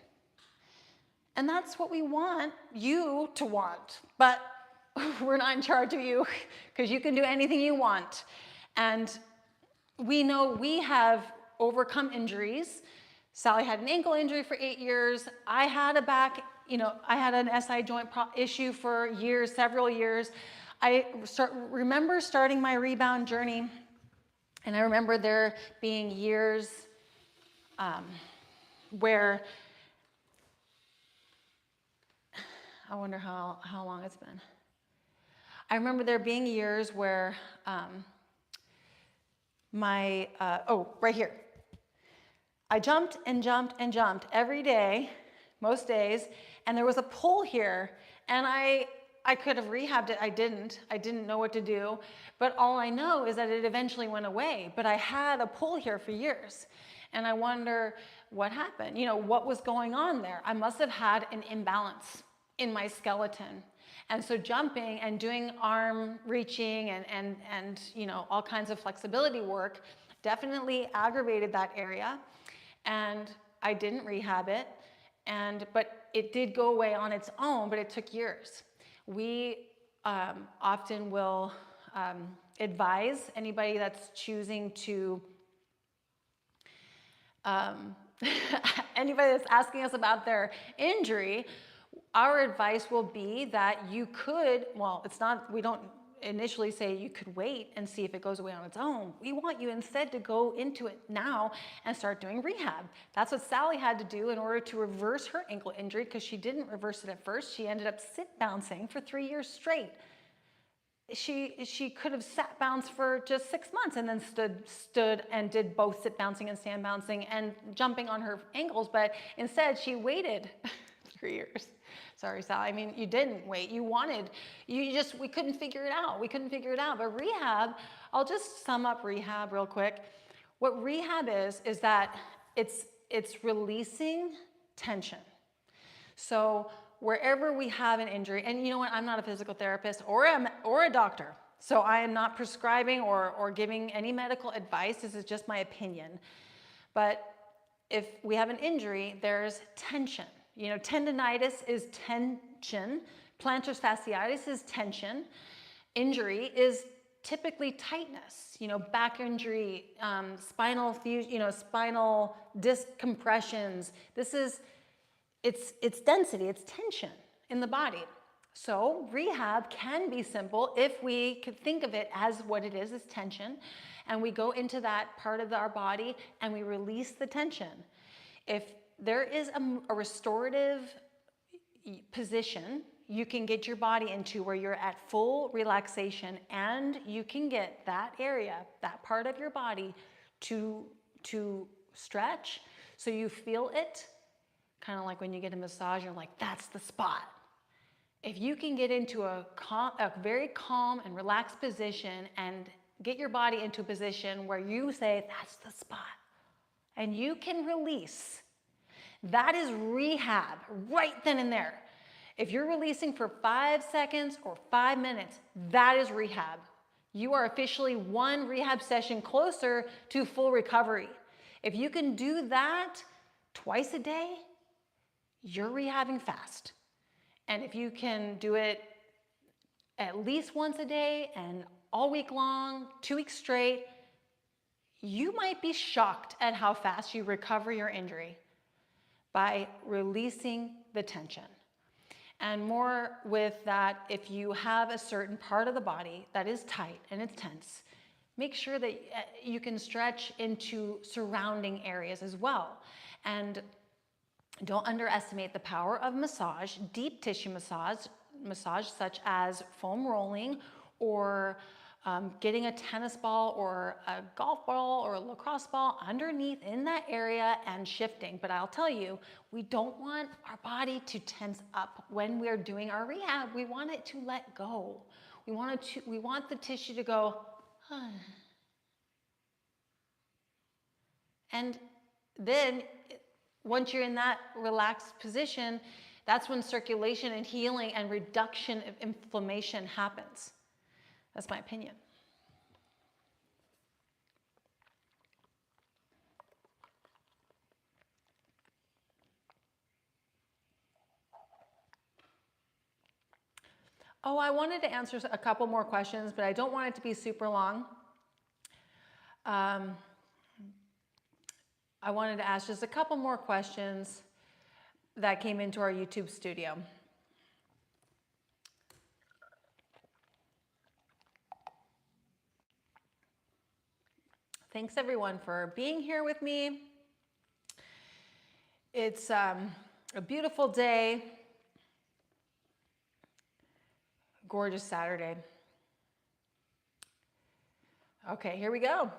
And that's what we want you to want, but we're not in charge of you because you can do anything you want. And we know we have overcome injuries. Sally had an ankle injury for 8 years. I had a back, I had an SI joint issue for years, several years. I remember starting my rebound journey, and I remember there being years where, I wonder how long it's been. I remember there being years where right here. I jumped and jumped and jumped every day, most days, and there was a pull here, and I could have rehabbed it. I didn't know what to do, but all I know is that it eventually went away, but I had a pull here for years, and I wonder what happened, what was going on there. I must have had an imbalance in my skeleton. And so jumping and doing arm reaching and all kinds of flexibility work definitely aggravated that area. And I didn't rehab it, but it did go away on its own, but it took years. We often will advise anybody that's choosing to, anybody that's asking us about their injury, our advice will be that you could, we don't initially say you could wait and see if it goes away on its own. We want you instead to go into it now and start doing rehab. That's what Sally had to do in order to reverse her ankle injury, because she didn't reverse it at first. She ended up sit bouncing for 3 years straight. She could have sat bounce for just 6 months and then stood and did both sit bouncing and stand bouncing and jumping on her ankles, but instead she waited 3 years. Sorry, Sally. I mean, you didn't wait. We couldn't figure it out. We couldn't figure it out. But rehab, I'll just sum up rehab real quick. What rehab is that it's releasing tension. So wherever we have an injury, and you know what, I'm not a physical therapist or a doctor, so I am not prescribing or giving any medical advice. This is just my opinion. But if we have an injury, there's tension. Tendinitis is tension. Plantar fasciitis is tension. Injury is typically tightness. Back injury, spinal fusion, spinal disc compressions. It's density. It's tension in the body. So rehab can be simple if we could think of it as what it is tension, and we go into that part of our body and we release the tension. If there is a restorative position you can get your body into where you're at full relaxation, and you can get that area, that part of your body to stretch so you feel it, kind of like when you get a massage, you're like, that's the spot. If you can get into a very calm and relaxed position and get your body into a position where you say, that's the spot, and you can release, that is rehab right then and there. If you're releasing for 5 seconds or 5 minutes, that is rehab. You are officially one rehab session closer to full recovery. If you can do that twice a day, you're rehabbing fast. And if you can do it at least once a day and all week long, 2 weeks straight, you might be shocked at how fast you recover your injury by releasing the tension. And more with that, if you have a certain part of the body that is tight and it's tense, make sure that you can stretch into surrounding areas as well. And don't underestimate the power of massage, deep tissue massage such as foam rolling, or getting a tennis ball or a golf ball or a lacrosse ball underneath in that area and shifting. But I'll tell you, we don't want our body to tense up when we're doing our rehab. We want it to let go. We want the tissue to go, huh. And then once you're in that relaxed position, that's when circulation and healing and reduction of inflammation happens. That's my opinion. Oh, I wanted to answer a couple more questions, but I don't want it to be super long. I wanted to ask just a couple more questions that came into our YouTube studio. Thanks everyone for being here with me. It's a beautiful day. Gorgeous Saturday. Okay, here we go.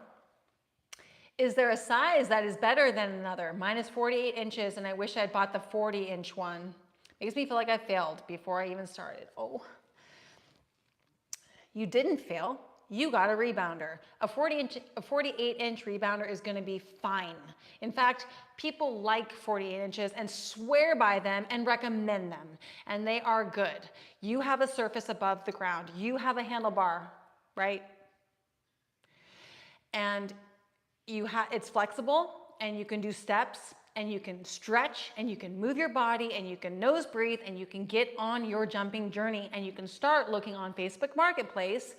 Is there a size that is better than another? Mine is 48 inches and I wish I'd bought the 40-inch one. Makes me feel like I failed before I even started. Oh. You didn't fail. You got a rebounder. A 48-inch rebounder is going to be fine. In fact, people like 48 inches and swear by them and recommend them, and they are good. You have a surface above the ground. You have a handlebar, right? And it's flexible, and you can do steps, and you can stretch, and you can move your body, and you can nose breathe, and you can get on your jumping journey, and you can start looking on Facebook Marketplace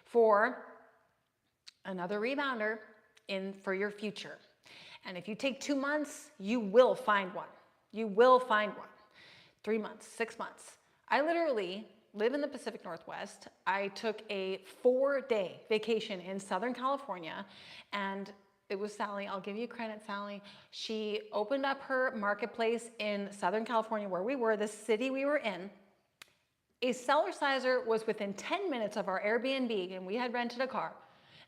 for another rebounder for your future. And if you take 2 months, you will find one. You will find one. 3 months, 6 months. I literally live in the Pacific Northwest. I took a 4-day vacation in Southern California, and it was Sally. I'll give you credit, Sally. She opened up her marketplace in Southern California where we were, the city we were in. A Cellerciser was within 10 minutes of our Airbnb, and we had rented a car.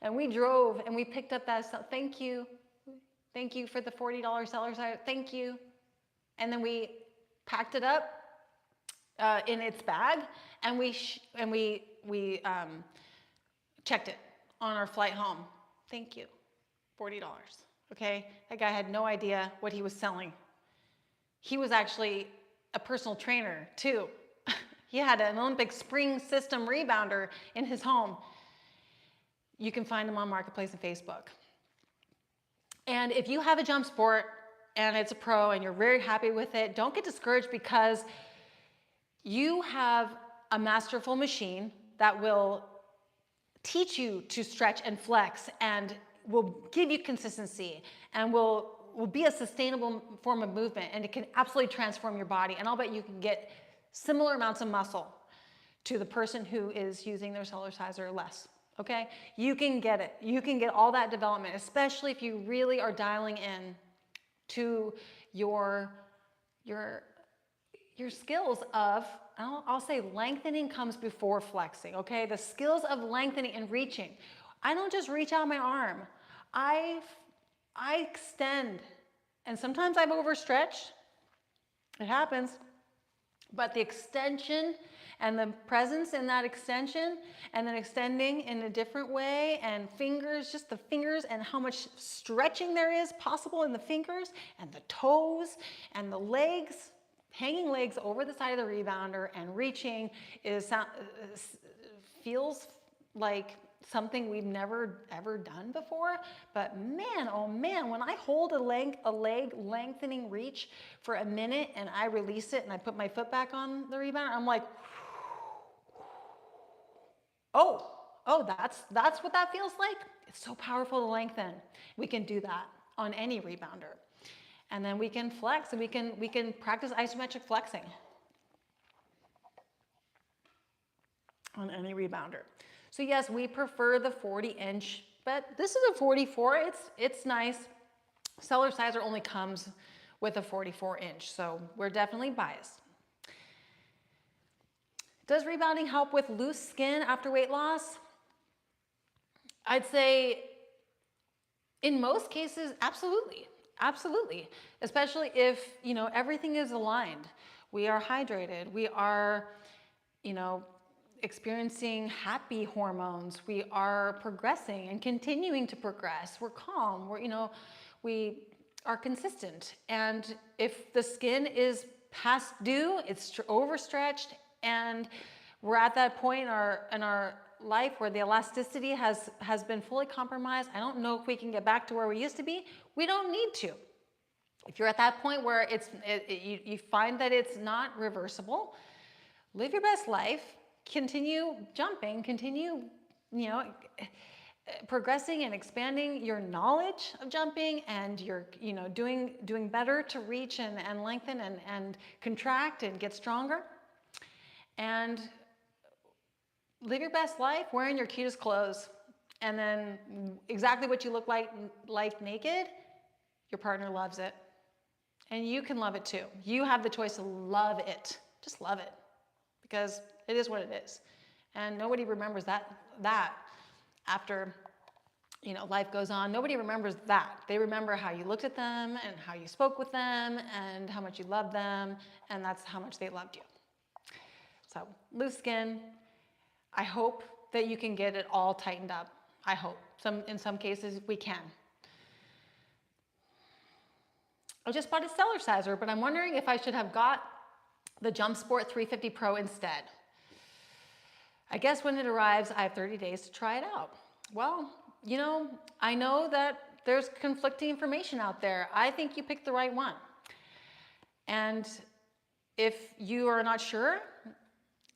And we drove and we picked up that, thank you. Thank you for the $40 Cellerciser, thank you. And then we packed it up in its bag, and we checked it on our flight home. Thank you, $40, okay? That guy had no idea what he was selling. He was actually a personal trainer too. He had an Olympic spring system rebounder in his home. You can find him on Marketplace and Facebook. And if you have a jump sport and it's a pro and you're very happy with it, don't get discouraged because you have a masterful machine that will teach you to stretch and flex and will give you consistency and will be a sustainable form of movement, and it can absolutely transform your body. And I'll bet you can get similar amounts of muscle to the person who is using their Cellerciser less. Okay, you can get it. You can get all that development, especially if you really are dialing in to your skills of, I'll say lengthening comes before flexing. Okay, the skills of lengthening and reaching. I don't just reach out my arm. I extend, and sometimes I've overstretched. It happens, but the extension and the presence in that extension, and then extending in a different way, and fingers, just the fingers, and how much stretching there is possible in the fingers and the toes and the legs, hanging legs over the side of the rebounder and reaching feels like something we've never ever done before. But man, oh man, when I hold a leg lengthening reach for a minute and I release it and I put my foot back on the rebounder, I'm like, oh, that's what that feels like. It's so powerful to lengthen. We can do that on any rebounder. And then we can flex, and we can practice isometric flexing on any rebounder. So yes, we prefer the 40-inch, but this is a 44. It's nice. Cellerciser only comes with a 44-inch, so we're definitely biased. Does rebounding help with loose skin after weight loss? I'd say in most cases, absolutely. Absolutely. Especially if, everything is aligned. We are hydrated. We are, experiencing happy hormones. We are progressing and continuing to progress. We're calm. We are consistent. And if the skin is past due, it's overstretched, and we're at that point in our life where the elasticity has been fully compromised, I don't know if we can get back to where we used to be. We don't need to. If you're at that point where you find that it's not reversible, live your best life, continue jumping, continue, progressing and expanding your knowledge of jumping, and you're, doing better to reach and lengthen and contract and get stronger. And live your best life wearing your cutest clothes, and then exactly what you look like naked, your partner loves it. And you can love it too. You have the choice to love it. Just love it, because it is what it is. And nobody remembers that after, life goes on. Nobody remembers that. They remember how you looked at them and how you spoke with them and how much you loved them, and that's how much they loved you. So loose skin, I hope that you can get it all tightened up. I hope. In some cases we can. I just bought a Cellerciser, but I'm wondering if I should have got the JumpSport 350 Pro instead. I guess when it arrives, I have 30 days to try it out. Well, I know that there's conflicting information out there. I think you picked the right one. And if you are not sure,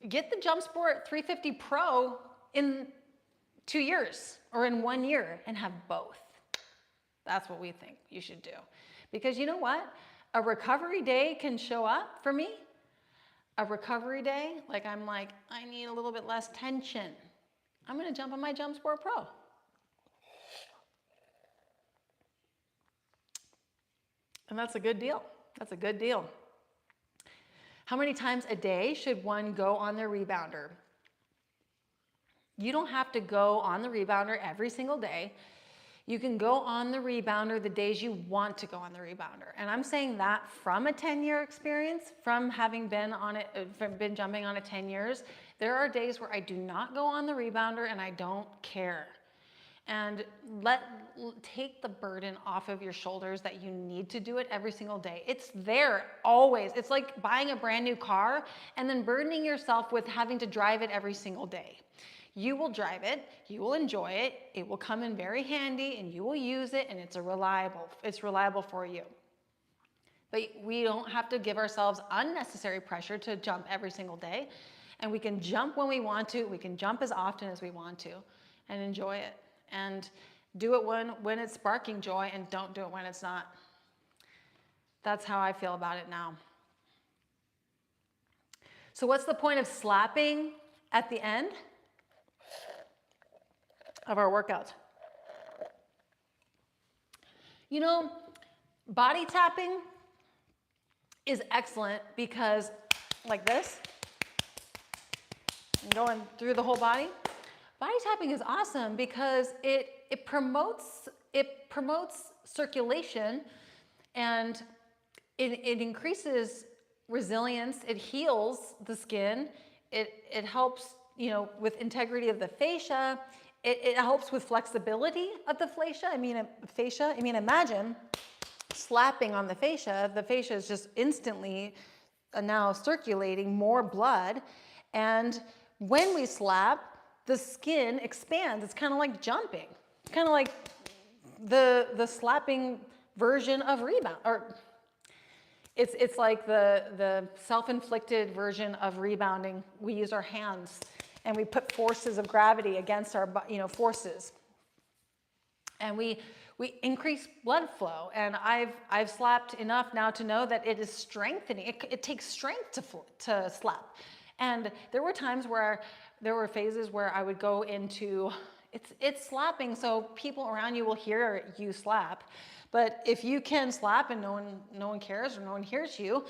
get the JumpSport 350 Pro in 2 years or in 1 year and have both. That's what we think you should do. Because you know what? A recovery day can show up for me. A recovery day, I need a little bit less tension. I'm gonna jump on my JumpSport Pro. And that's a good deal. That's a good deal. How many times a day should one go on their rebounder? You don't have to go on the rebounder every single day. You can go on the rebounder the days you want to go on the rebounder. And I'm saying that from a 10-year experience, from having been jumping on it 10 years. There are days where I do not go on the rebounder and I don't care. And take the burden off of your shoulders that you need to do it every single day. It's there always. It's like buying a brand new car and then burdening yourself with having to drive it every single day. You will drive it, you will enjoy it, it will come in very handy, and you will use it, and it's reliable for you. But we don't have to give ourselves unnecessary pressure to jump every single day. And we can jump when we want to, we can jump as often as we want to, and enjoy it. And do it when it's sparking joy, and don't do it when it's not. That's how I feel about it now. So what's the point of slapping at the end of our workouts. You know, body tapping is excellent because like this, and going through the whole body. Body tapping is awesome because it promotes circulation, and it increases resilience. It heals the skin. It helps, you know, with integrity of the fascia. It helps with flexibility of the fascia. Imagine slapping on the fascia. The fascia is just instantly now circulating more blood, and when we slap, the skin expands. It's kind of like jumping. It's kind of like the slapping version of rebound, or it's like the self-inflicted version of rebounding. We use our hands and we put forces of gravity against our, you know, forces, and we increase blood flow. And I've slapped enough now to know that it is strengthening. It takes strength to slap. And there were times where there were phases where I would go into, it's slapping, so people around you will hear you slap. But if you can slap and no one cares or no one hears you,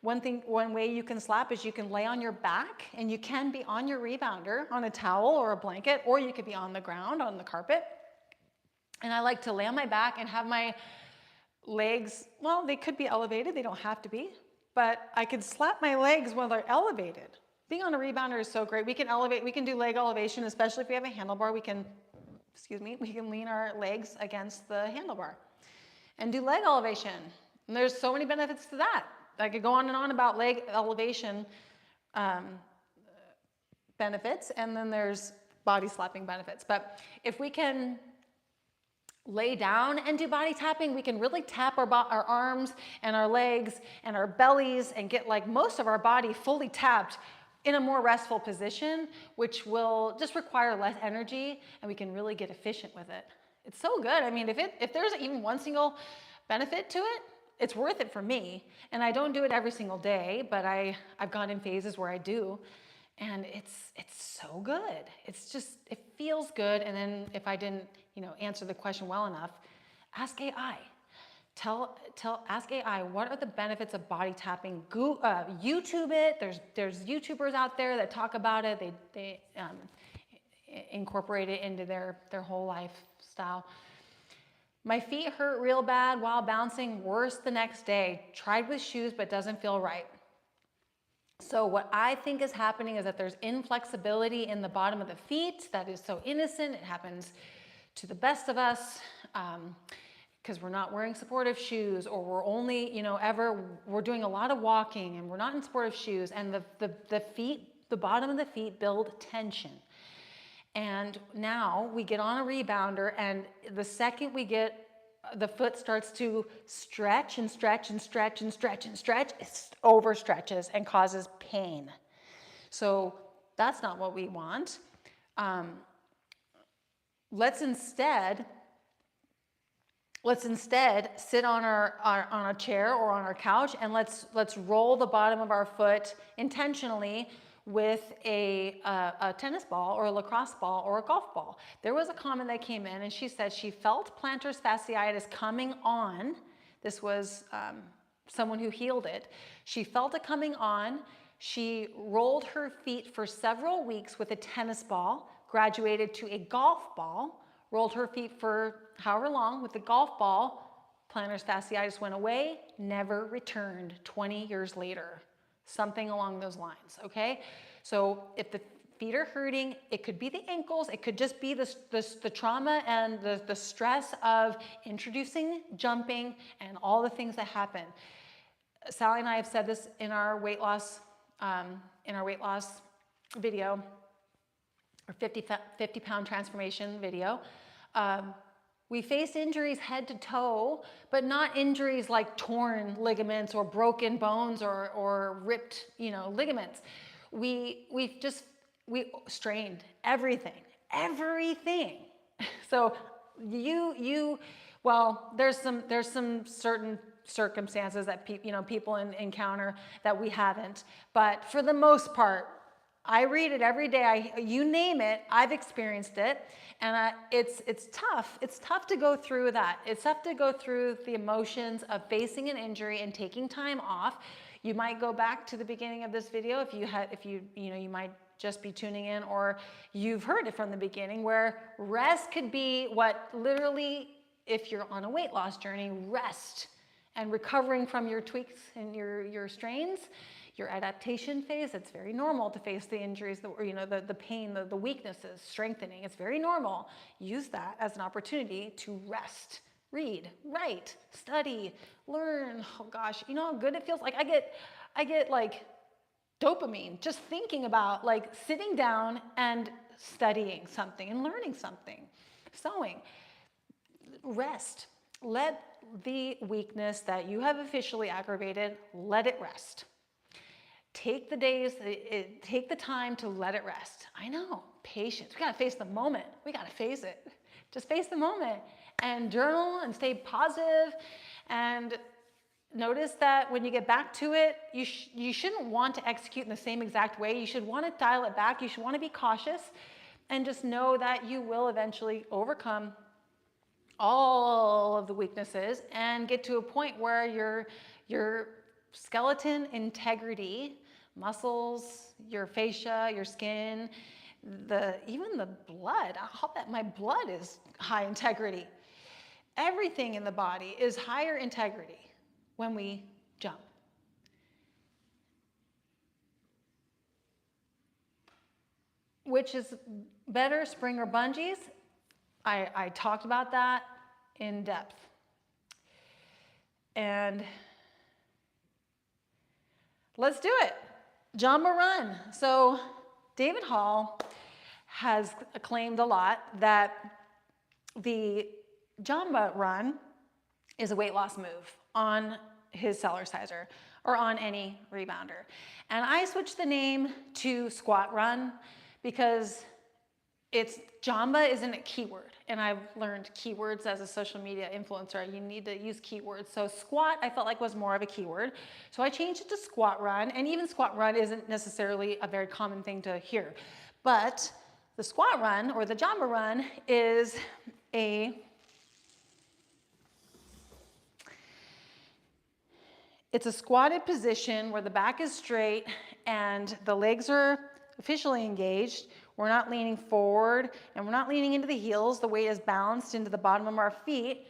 one way you can slap is you can lay on your back, and you can be on your rebounder on a towel or a blanket, or you could be on the ground on the carpet. And I like to lay on my back and have my legs, well, they could be elevated, they don't have to be, but I could slap my legs while they're elevated. Being on a rebounder is so great. We can elevate, we can do leg elevation, especially if we have a handlebar. We can lean our legs against the handlebar and do leg elevation. And there's so many benefits to that. I could go on and on about leg elevation benefits, and then there's body slapping benefits. But if we can lay down and do body tapping, we can really tap our arms and our legs and our bellies and get like most of our body fully tapped in a more restful position, which will just require less energy, and we can really get efficient with it. It's so good. I mean, if there's even one single benefit to it, it's worth it for me. And I don't do it every single day, but I've gone in phases where I do, and it's so good. It's just, it feels good. And then if I didn't, you know, answer the question well enough, ask AI. Ask AI, what are the benefits of body tapping? YouTube it. There's YouTubers out there that talk about it. They incorporate it into their whole lifestyle. My feet hurt real bad while bouncing, worse the next day. Tried with shoes, but doesn't feel right. So what I think is happening is that there's inflexibility in the bottom of the feet that is so innocent. It happens to the best of us. Because we're not wearing supportive shoes, or we're only, you know, we're doing a lot of walking and we're not in supportive shoes, and the feet, the bottom of the feet build tension. And now we get on a rebounder, and the second we get, the foot starts to stretch and stretch and stretch and stretch and stretch, it overstretches and causes pain. So that's not what we want. Let's instead sit on on a chair or on our couch, and let's roll the bottom of our foot intentionally with a tennis ball or a lacrosse ball or a golf ball. There was a comment that came in, and she said she felt plantar fasciitis coming on. This was someone who healed it. She felt it coming on. She rolled her feet for several weeks with a tennis ball, graduated to a golf ball, rolled her feet for however long with the golf ball. Plantar fasciitis went away, never returned 20 years later. Something along those lines, okay? So if the feet are hurting, it could be the ankles, it could just be the trauma and the stress of introducing jumping and all the things that happen. Sally and I have said this in our weight loss video, or 50-pound transformation video. We face injuries head to toe, but not injuries like torn ligaments or broken bones or ripped, you know, ligaments. We strained everything. So well, there's some certain circumstances that people encounter that we haven't, but for the most part, I read it every day. You name it, I've experienced it. And it's tough. It's tough to go through that. It's tough to go through the emotions of facing an injury and taking time off. You might go back to the beginning of this video you might just be tuning in, or you've heard it from the beginning, where rest could be what literally, if you're on a weight loss journey, rest and recovering from your tweaks and your strains, your adaptation phase. It's very normal to face the injuries, the pain, the weaknesses, strengthening. It's very normal. Use that as an opportunity to rest, read, write, study, learn. Oh gosh, you know how good it feels? Like I get like dopamine just thinking about like sitting down and studying something and learning something, sewing. Rest. Let the weakness that you have officially aggravated, let it rest. Take the days, take the time to let it rest. I know, patience. We gotta face the moment. We gotta face it. Just face the moment and journal and stay positive. And notice that when you get back to it, you shouldn't want to execute in the same exact way. You should want to dial it back. You should want to be cautious and just know that you will eventually overcome all of the weaknesses and get to a point where your skeleton integrity, muscles, your fascia, your skin, even the blood. I'll bet my blood is high integrity. Everything in the body is higher integrity when we jump. Which is better, spring or bungees? I talked about that in depth. And let's do it. Jump or run. So David Hall has claimed a lot that the Jamba run is a weight loss move on his Cellerciser or on any rebounder. And I switched the name to squat run because Jamba isn't a keyword. And I've learned keywords as a social media influencer. You need to use keywords. So squat, I felt like was more of a keyword. So I changed it to squat run. And even squat run isn't necessarily a very common thing to hear. But the squat run or the Jamba run is it's a squatted position where the back is straight and the legs are officially engaged. We're not leaning forward and we're not leaning into the heels. The weight is balanced into the bottom of our feet.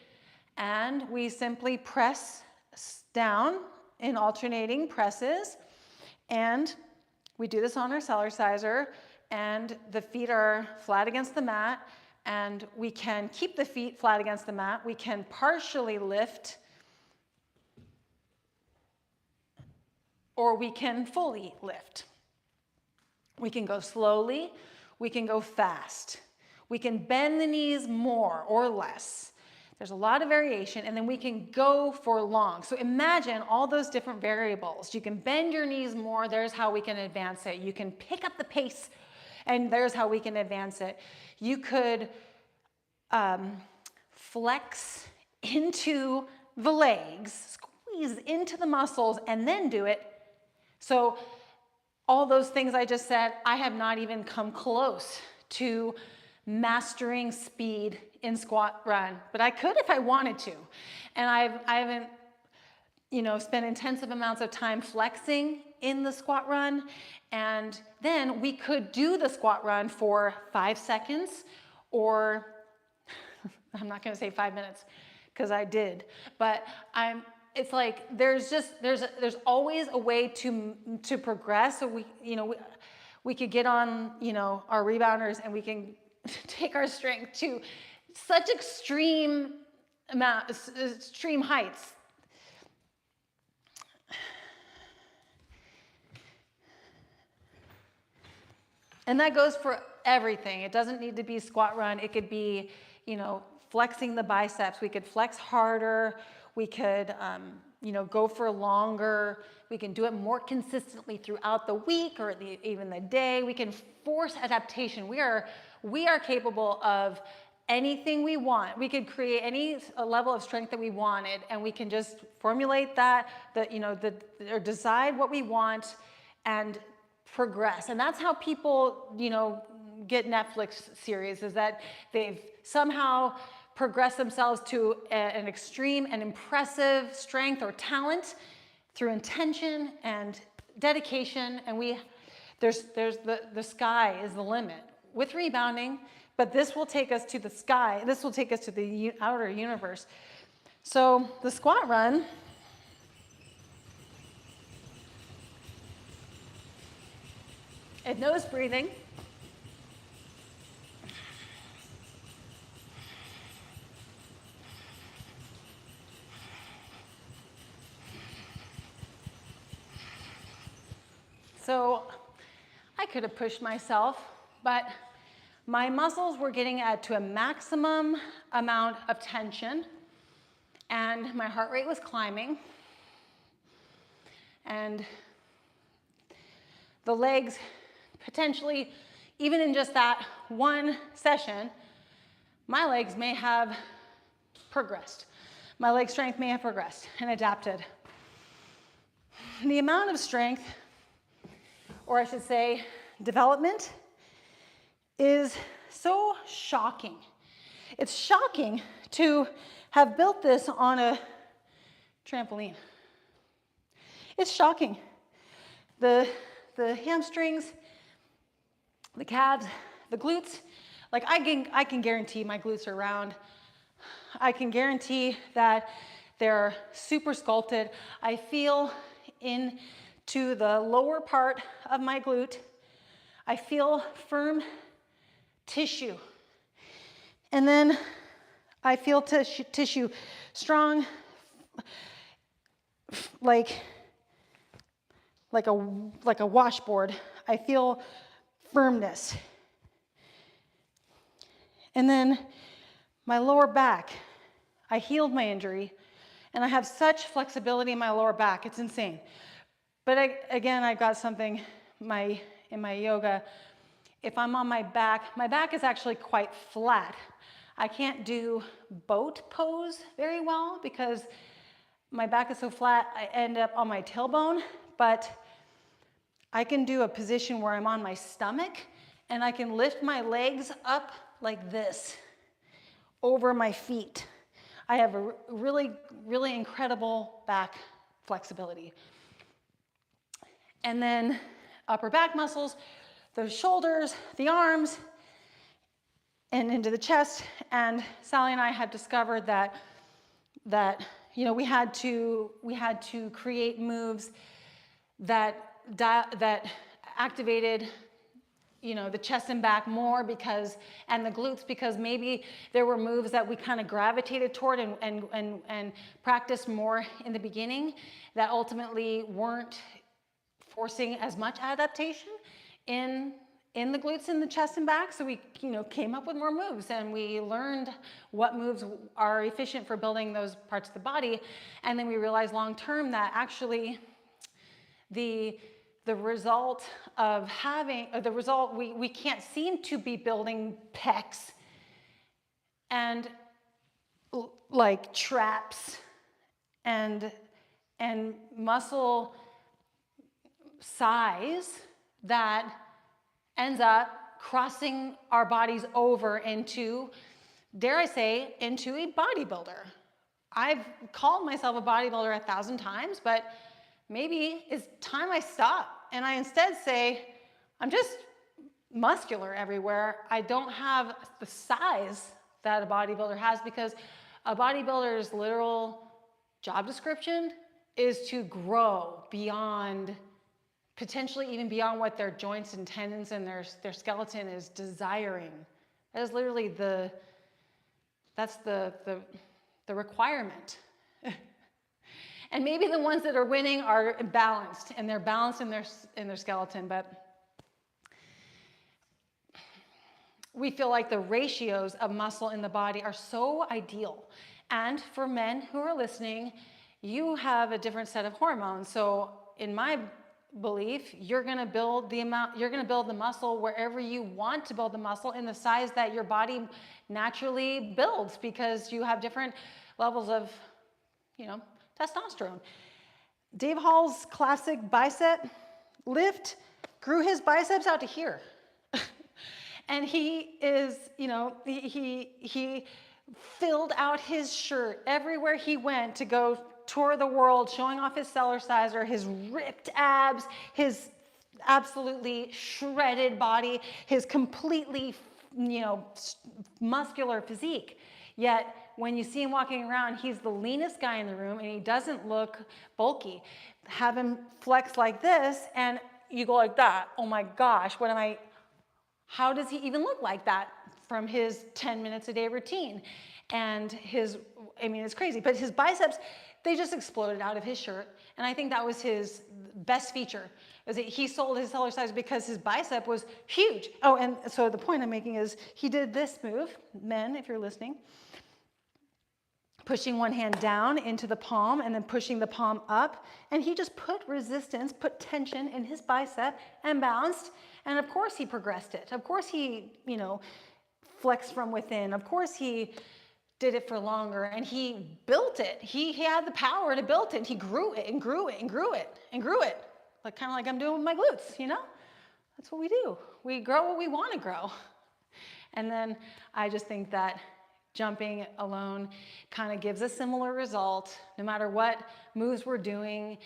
And we simply press down in alternating presses. And we do this on our Cellerciser. And the feet are flat against the mat. And we can keep the feet flat against the mat. We can partially lift. Or we can fully lift. We can go slowly. We can go fast. We can bend the knees more or less. There's a lot of variation, and then we can go for long. So imagine all those different variables. You can bend your knees more, there's how we can advance it. You can pick up the pace, and there's how we can advance it. You could flex into the legs, squeeze into the muscles, and then do it. So all those things I just said, I have not even come close to mastering speed in squat run, but I could if I wanted to. And I haven't, spent intensive amounts of time flexing in the squat run. And then we could do the squat run for 5 seconds, or I'm not going to say 5 minutes because I did, but it's like there's always a way to progress. So we could get on our rebounders and we can take our strength to such extreme heights. And that goes for everything. It doesn't need to be squat run. It could be flexing the biceps. We could flex harder. We could, go for longer. We can do it more consistently throughout the week or even the day. We can force adaptation. We are capable of anything we want. We could create any level of strength that we wanted, and we can just formulate that, or decide what we want and progress. And that's how people, get Netflix series, is that they've somehow progressed themselves to an extreme and impressive strength or talent through intention and dedication. And there's the sky is the limit with rebounding, but this will take us to the sky. This will take us to the outer universe. So the squat run, it knows breathing. So I could have pushed myself, but my muscles were getting to a maximum amount of tension, and my heart rate was climbing, and the legs potentially, even in just that one session, my legs may have progressed. My leg strength may have progressed and adapted. The amount of strength, or I should say development, is so shocking. It's shocking to have built this on a trampoline. It's shocking. The hamstrings, the calves, the glutes, like I can guarantee my glutes are round. I can guarantee that they're super sculpted. I feel into the lower part of my glute. I feel firm tissue. And then I feel tissue strong, like a washboard. I feel firmness. And then my lower back, I healed my injury, and I have such flexibility in my lower back. It's insane. But I got something in my yoga. If I'm on my back is actually quite flat. I can't do boat pose very well because my back is so flat, I end up on my tailbone, but I can do a position where I'm on my stomach and I can lift my legs up like this over my feet. I have a really, really incredible back flexibility. And then upper back muscles, the shoulders, the arms, and into the chest. And Sally and I had discovered that we had to create moves that activated the chest and back more and the glutes, because maybe there were moves that we kind of gravitated toward and practiced more in the beginning that ultimately weren't forcing as much adaptation in the glutes and the chest and back. So we came up with more moves, and we learned what moves are efficient for building those parts of the body. And then we realized long term that actually the result of we can't seem to be building pecs and like traps and muscle size that ends up crossing our bodies over into, dare I say, into a bodybuilder. I've called myself a bodybuilder 1,000 times, but maybe it's time I stop and I instead say, I'm just muscular everywhere. I don't have the size that a bodybuilder has, because a bodybuilder's literal job description is to grow beyond, potentially even beyond what their joints and tendons and their skeleton is desiring. That is literally that's the requirement. And maybe the ones that are winning are balanced, and they're balanced in their skeleton, but we feel like the ratios of muscle in the body are so ideal. And for men who are listening, you have a different set of hormones. So in my belief, you're going to build the muscle wherever you want to build the muscle, in the size that your body naturally builds, because you have different levels of, testosterone. Dave Hall's classic bicep lift grew his biceps out to here. And he is, you know, he filled out his shirt everywhere he went to go tour the world, showing off his Cellerciser, his ripped abs, his absolutely shredded body, his completely, you know, muscular physique. Yet when you see him walking around, he's the leanest guy in the room and he doesn't look bulky. Have him flex like this and you go like that. Oh my gosh, how does he even look like that from his 10 minutes a day routine? And it's crazy, but his biceps, they just exploded out of his shirt. And I think that was his best feature, is that he sold his Cellerciser because his bicep was huge. Oh, and so the point I'm making is he did this move, men, if you're listening, pushing one hand down into the palm and then pushing the palm up. And he just put resistance, put tension in his bicep and bounced. And of course he progressed it. Of course he, you know, flexed from within. Of course he did it for longer and he built it. He had the power to build it and he grew it and grew it and grew it and grew it. Like kind of like I'm doing with my glutes, you know? That's what we do. We grow what we want to grow. And then I just think that jumping alone kind of gives a similar result. No matter what moves we're doing,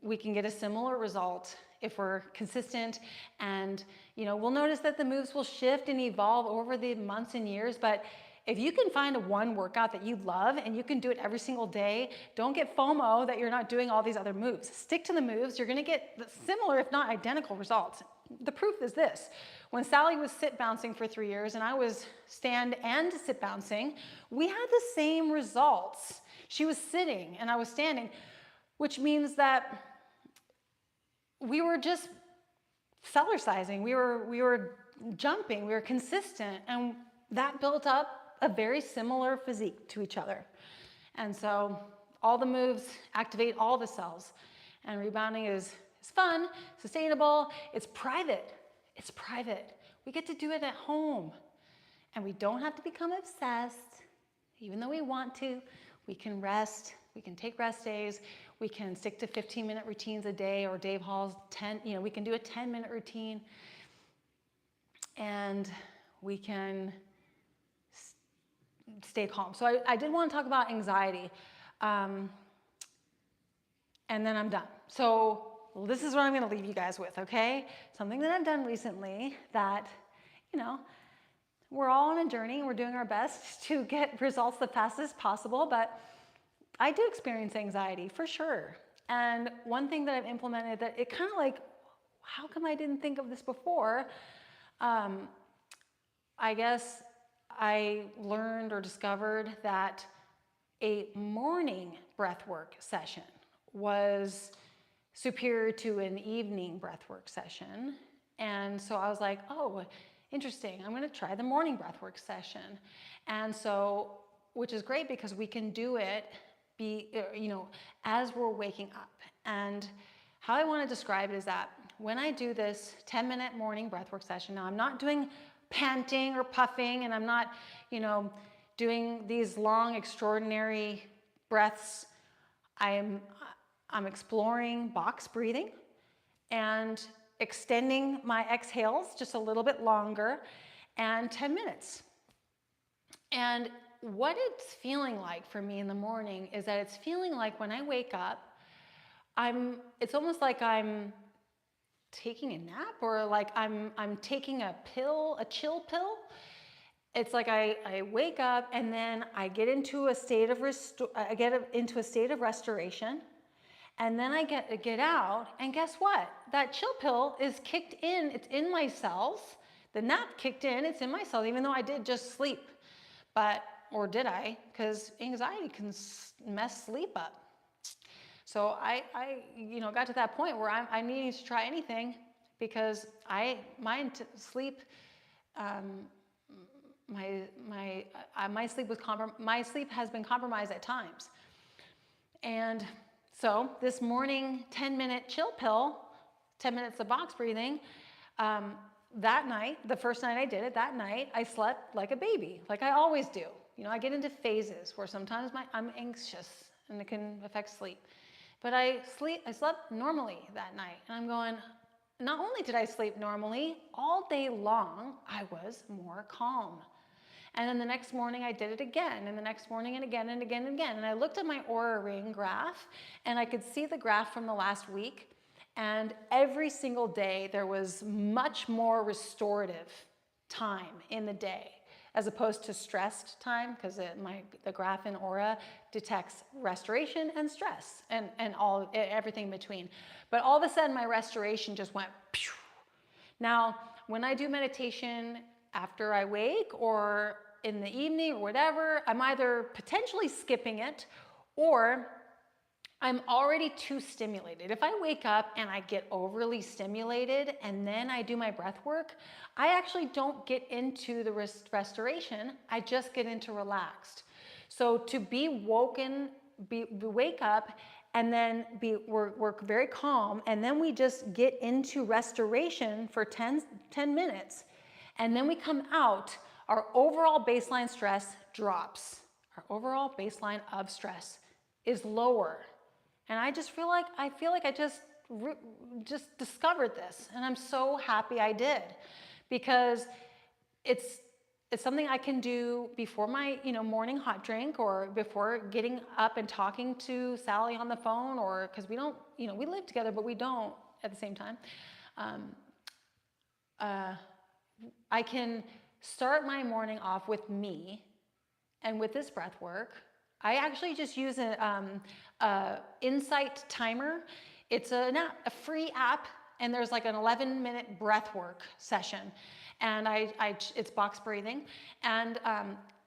we can get a similar result if we're consistent. And, you know, we'll notice that the moves will shift and evolve over the months and years, but if you can find one workout that you love and you can do it every single day, don't get FOMO that you're not doing all these other moves. Stick to the moves. You're going to get similar, if not identical results. The proof is this. When Sally was sit bouncing for 3 years and I was stand and sit bouncing, we had the same results. She was sitting and I was standing, which means that we were just Cellercising. We were jumping. We were consistent, and that built up a very similar physique to each other. And so all the moves activate all the cells. And rebounding is fun, sustainable, it's private. It's private. We get to do it at home. And we don't have to become obsessed. Even though we want to, we can rest. We can take rest days. We can stick to 15-minute routines a day, or Dave Hall's 10, you know, we can do a 10-minute routine. And we can stay calm. So I did want to talk about anxiety, and then I'm done. So this is what I'm going to leave you guys with, okay? Something that I've done recently that, you know, we're all on a journey and we're doing our best to get results the fastest possible, but I do experience anxiety for sure. And one thing that I've implemented that it kind of like, how come I didn't think of this before? I guess I learned or discovered that a morning breathwork session was superior to an evening breathwork session. And so I was like, oh, interesting. I'm going to try the morning breathwork session. And so, which is great because we can do it as we're waking up. And how I want to describe it is that when I do this 10-minute morning breathwork session, now I'm not doing panting or puffing, and I'm not, doing these long, extraordinary breaths. I'm exploring box breathing and extending my exhales just a little bit longer, and 10 minutes. And what it's feeling like for me in the morning is that it's feeling like when I wake up, it's almost like I'm taking a nap, or like I'm taking a chill pill. It's like I wake up and then I get into a state of restoration, and then I get out, and guess what? That chill pill is kicked in. It's in my cells. The nap kicked in. It's in my cells, even though I did just sleep. Or did I? Because anxiety can mess sleep up. So I got to that point where I'm needing to try anything, because my sleep has been compromised at times. And so this morning 10-minute chill pill, 10 minutes of box breathing, that night, the first night I did it, that night I slept like a baby, like I always do. I get into phases where sometimes I'm anxious and it can affect sleep. But I slept normally that night, and I'm going, not only did I sleep normally, all day long, I was more calm. And then the next morning I did it again, and the next morning and again and again and again. And I looked at my Oura Ring graph, and I could see the graph from the last week. And every single day there was much more restorative time in the day, as opposed to stressed time, because the graph in Oura detects restoration and stress and everything in between. But all of a sudden my restoration just went pew. Now, when I do meditation after I wake or in the evening or whatever, I'm either potentially skipping it or I'm already too stimulated. If I wake up and I get overly stimulated and then I do my breath work, I actually don't get into the restoration, I just get into relaxed. So to be woken, wake up and then work very calm, and then we just get into restoration for 10 minutes, and then we come out, our overall baseline stress drops. Our overall baseline of stress is lower. And I just feel like I just discovered this, and I'm so happy I did, because it's something I can do before my morning hot drink, or before getting up and talking to Sally on the phone, or because we don't we live together but we don't at the same time. I can start my morning off with me, and with this breath work. I actually just use an Insight timer. It's a free app, and there's like an 11-minute breath work session, and it's box breathing. And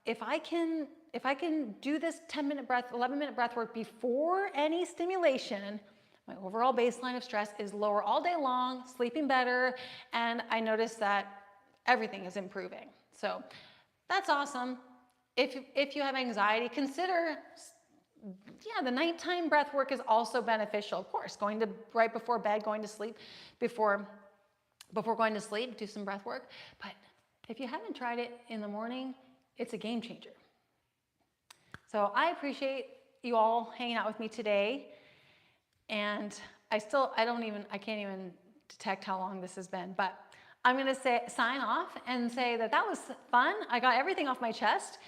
if I can do this 11-minute breath work before any stimulation, my overall baseline of stress is lower all day long, sleeping better, and I notice that everything is improving. So that's awesome. If you have anxiety, consider, the nighttime breath work is also beneficial. Of course, right before bed, going to sleep, before going to sleep, do some breath work. But if you haven't tried it in the morning, it's a game changer. So I appreciate you all hanging out with me today. And I can't even detect how long this has been, but I'm going to sign off and say that was fun. I got everything off my chest,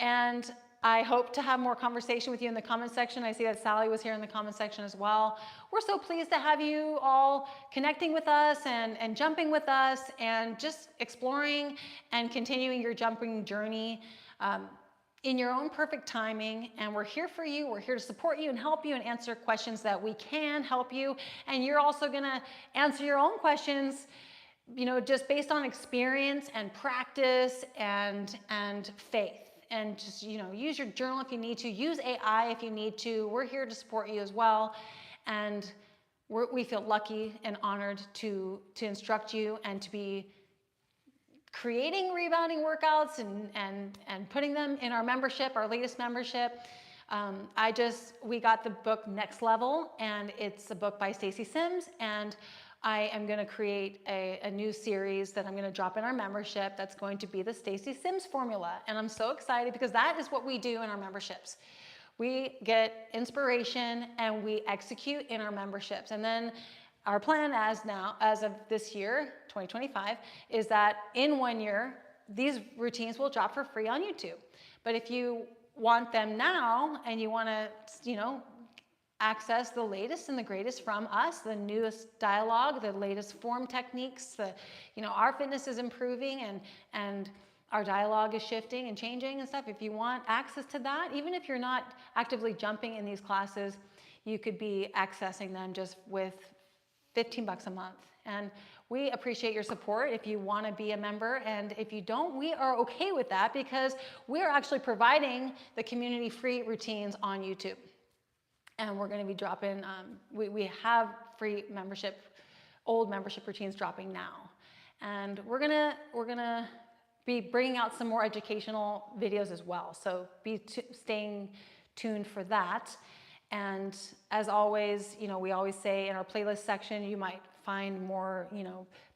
and I hope to have more conversation with you in the comment section. I see that Sally was here in the comment section as well. We're so pleased to have you all connecting with us and jumping with us and just exploring and continuing your jumping journey in your own perfect timing. And we're here for you. We're here to support you and help you and answer questions that we can help you. And you're also going to answer your own questions, just based on experience and practice and faith. And just, use your journal if you need to, use AI if you need to. We're here to support you as well. And we feel lucky and honored to instruct you and to be creating rebounding workouts and putting them in our membership, our latest membership. We got the book Next Level, and it's a book by Stacy Sims, and I am going to create a new series that I'm going to drop in our membership that's going to be the Stacy Sims formula. And I'm so excited because that is what we do in our memberships. We get inspiration and we execute in our memberships. And then our plan as of this year, 2025, is that in 1 year, these routines will drop for free on YouTube. But if you want them now and you want to, access the latest and the greatest from us, the newest dialogue, the latest form techniques, our fitness is improving and our dialogue is shifting and changing and stuff. If you want access to that, even if you're not actively jumping in these classes, you could be accessing them just with $15 a month. And we appreciate your support if you want to be a member. And if you don't, we are okay with that, because we are actually providing the community free routines on YouTube. And we're going to be dropping, we have free membership, old membership routines dropping now. And we're gonna be bringing out some more educational videos as well. So staying tuned for that. And as always, we always say in our playlist section, you might find more,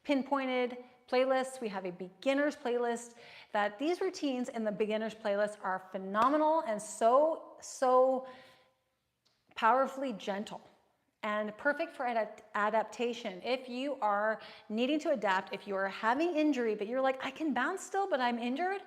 pinpointed playlists. We have a beginners playlist, that these routines in the beginners playlist are phenomenal and so powerfully gentle. and perfect for adaptation. If you are needing to adapt, if you are having injury, but you're like, I can bounce still, but I'm injured,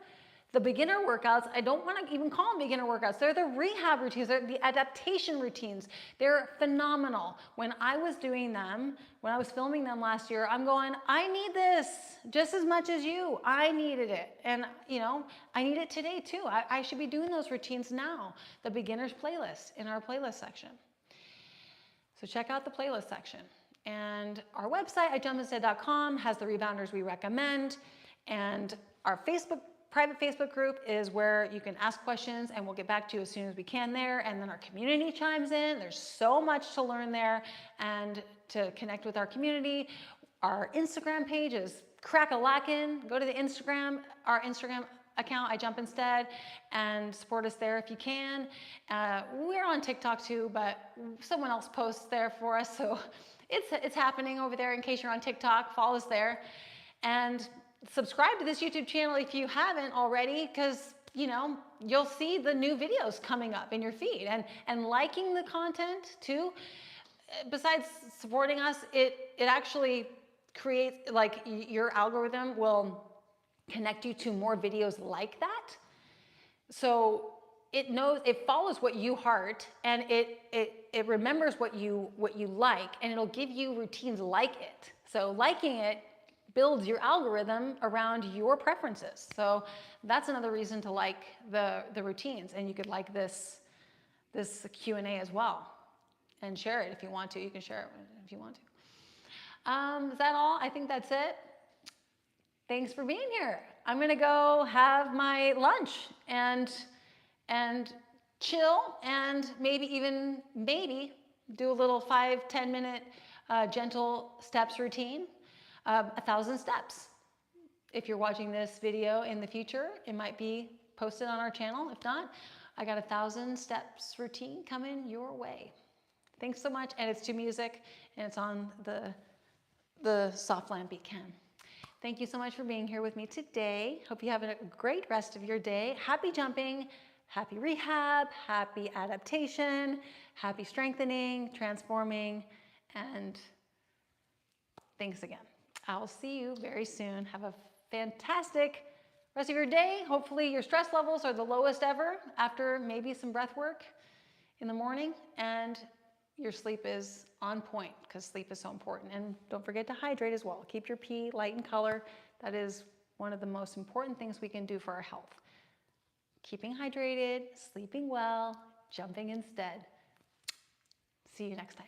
the beginner workouts, I don't want to even call them beginner workouts. They're the rehab routines, they're the adaptation routines. They're phenomenal. When I was doing them, when I was filming them last year, I'm going, I need this just as much as you. I needed it. And you know, I need it today too. I should be doing those routines now. The beginners playlist in our playlist section. So check out the playlist section. And our website at jumpinstead.com has the rebounders we recommend. And our private Facebook group is where you can ask questions and we'll get back to you as soon as we can there. And then our community chimes in. There's so much to learn there and to connect with our community. Our Instagram page is crack-a-lackin'. Go to the our Instagram account, I Jump Instead, and support us there if you can. We're on TikTok too, but someone else posts there for us. So it's happening over there in case you're on TikTok. Follow us there. And subscribe to this YouTube channel if you haven't already, because you know, you'll see the new videos coming up in your feed, and liking the content too. Besides supporting us, it actually creates, like, your algorithm will connect you to more videos like that. So it follows what you heart, and it remembers what you like, and it'll give you routines like it. So liking it builds your algorithm around your preferences. So that's another reason to like the routines. And you could like this Q&A as well, and share it if you want to. You can share it if you want to. Is that all? I think that's it. Thanks for being here. I'm gonna go have my lunch and chill, and maybe do a little 5-10 minute gentle steps routine. 1,000 steps. If you're watching this video in the future, it might be posted on our channel. If not, I got 1,000 steps routine coming your way. Thanks so much. And it's to music, and it's on the soft lamp beat cam. Thank you so much for being here with me today. Hope you have a great rest of your day. Happy jumping, happy rehab, happy adaptation, happy strengthening, transforming, and thanks again. I'll see you very soon. Have a fantastic rest of your day. Hopefully your stress levels are the lowest ever after maybe some breath work in the morning, and your sleep is on point, because sleep is so important. And don't forget to hydrate as well. Keep your pee light in color. That is one of the most important things we can do for our health. Keeping hydrated, sleeping well, jumping instead. See you next time.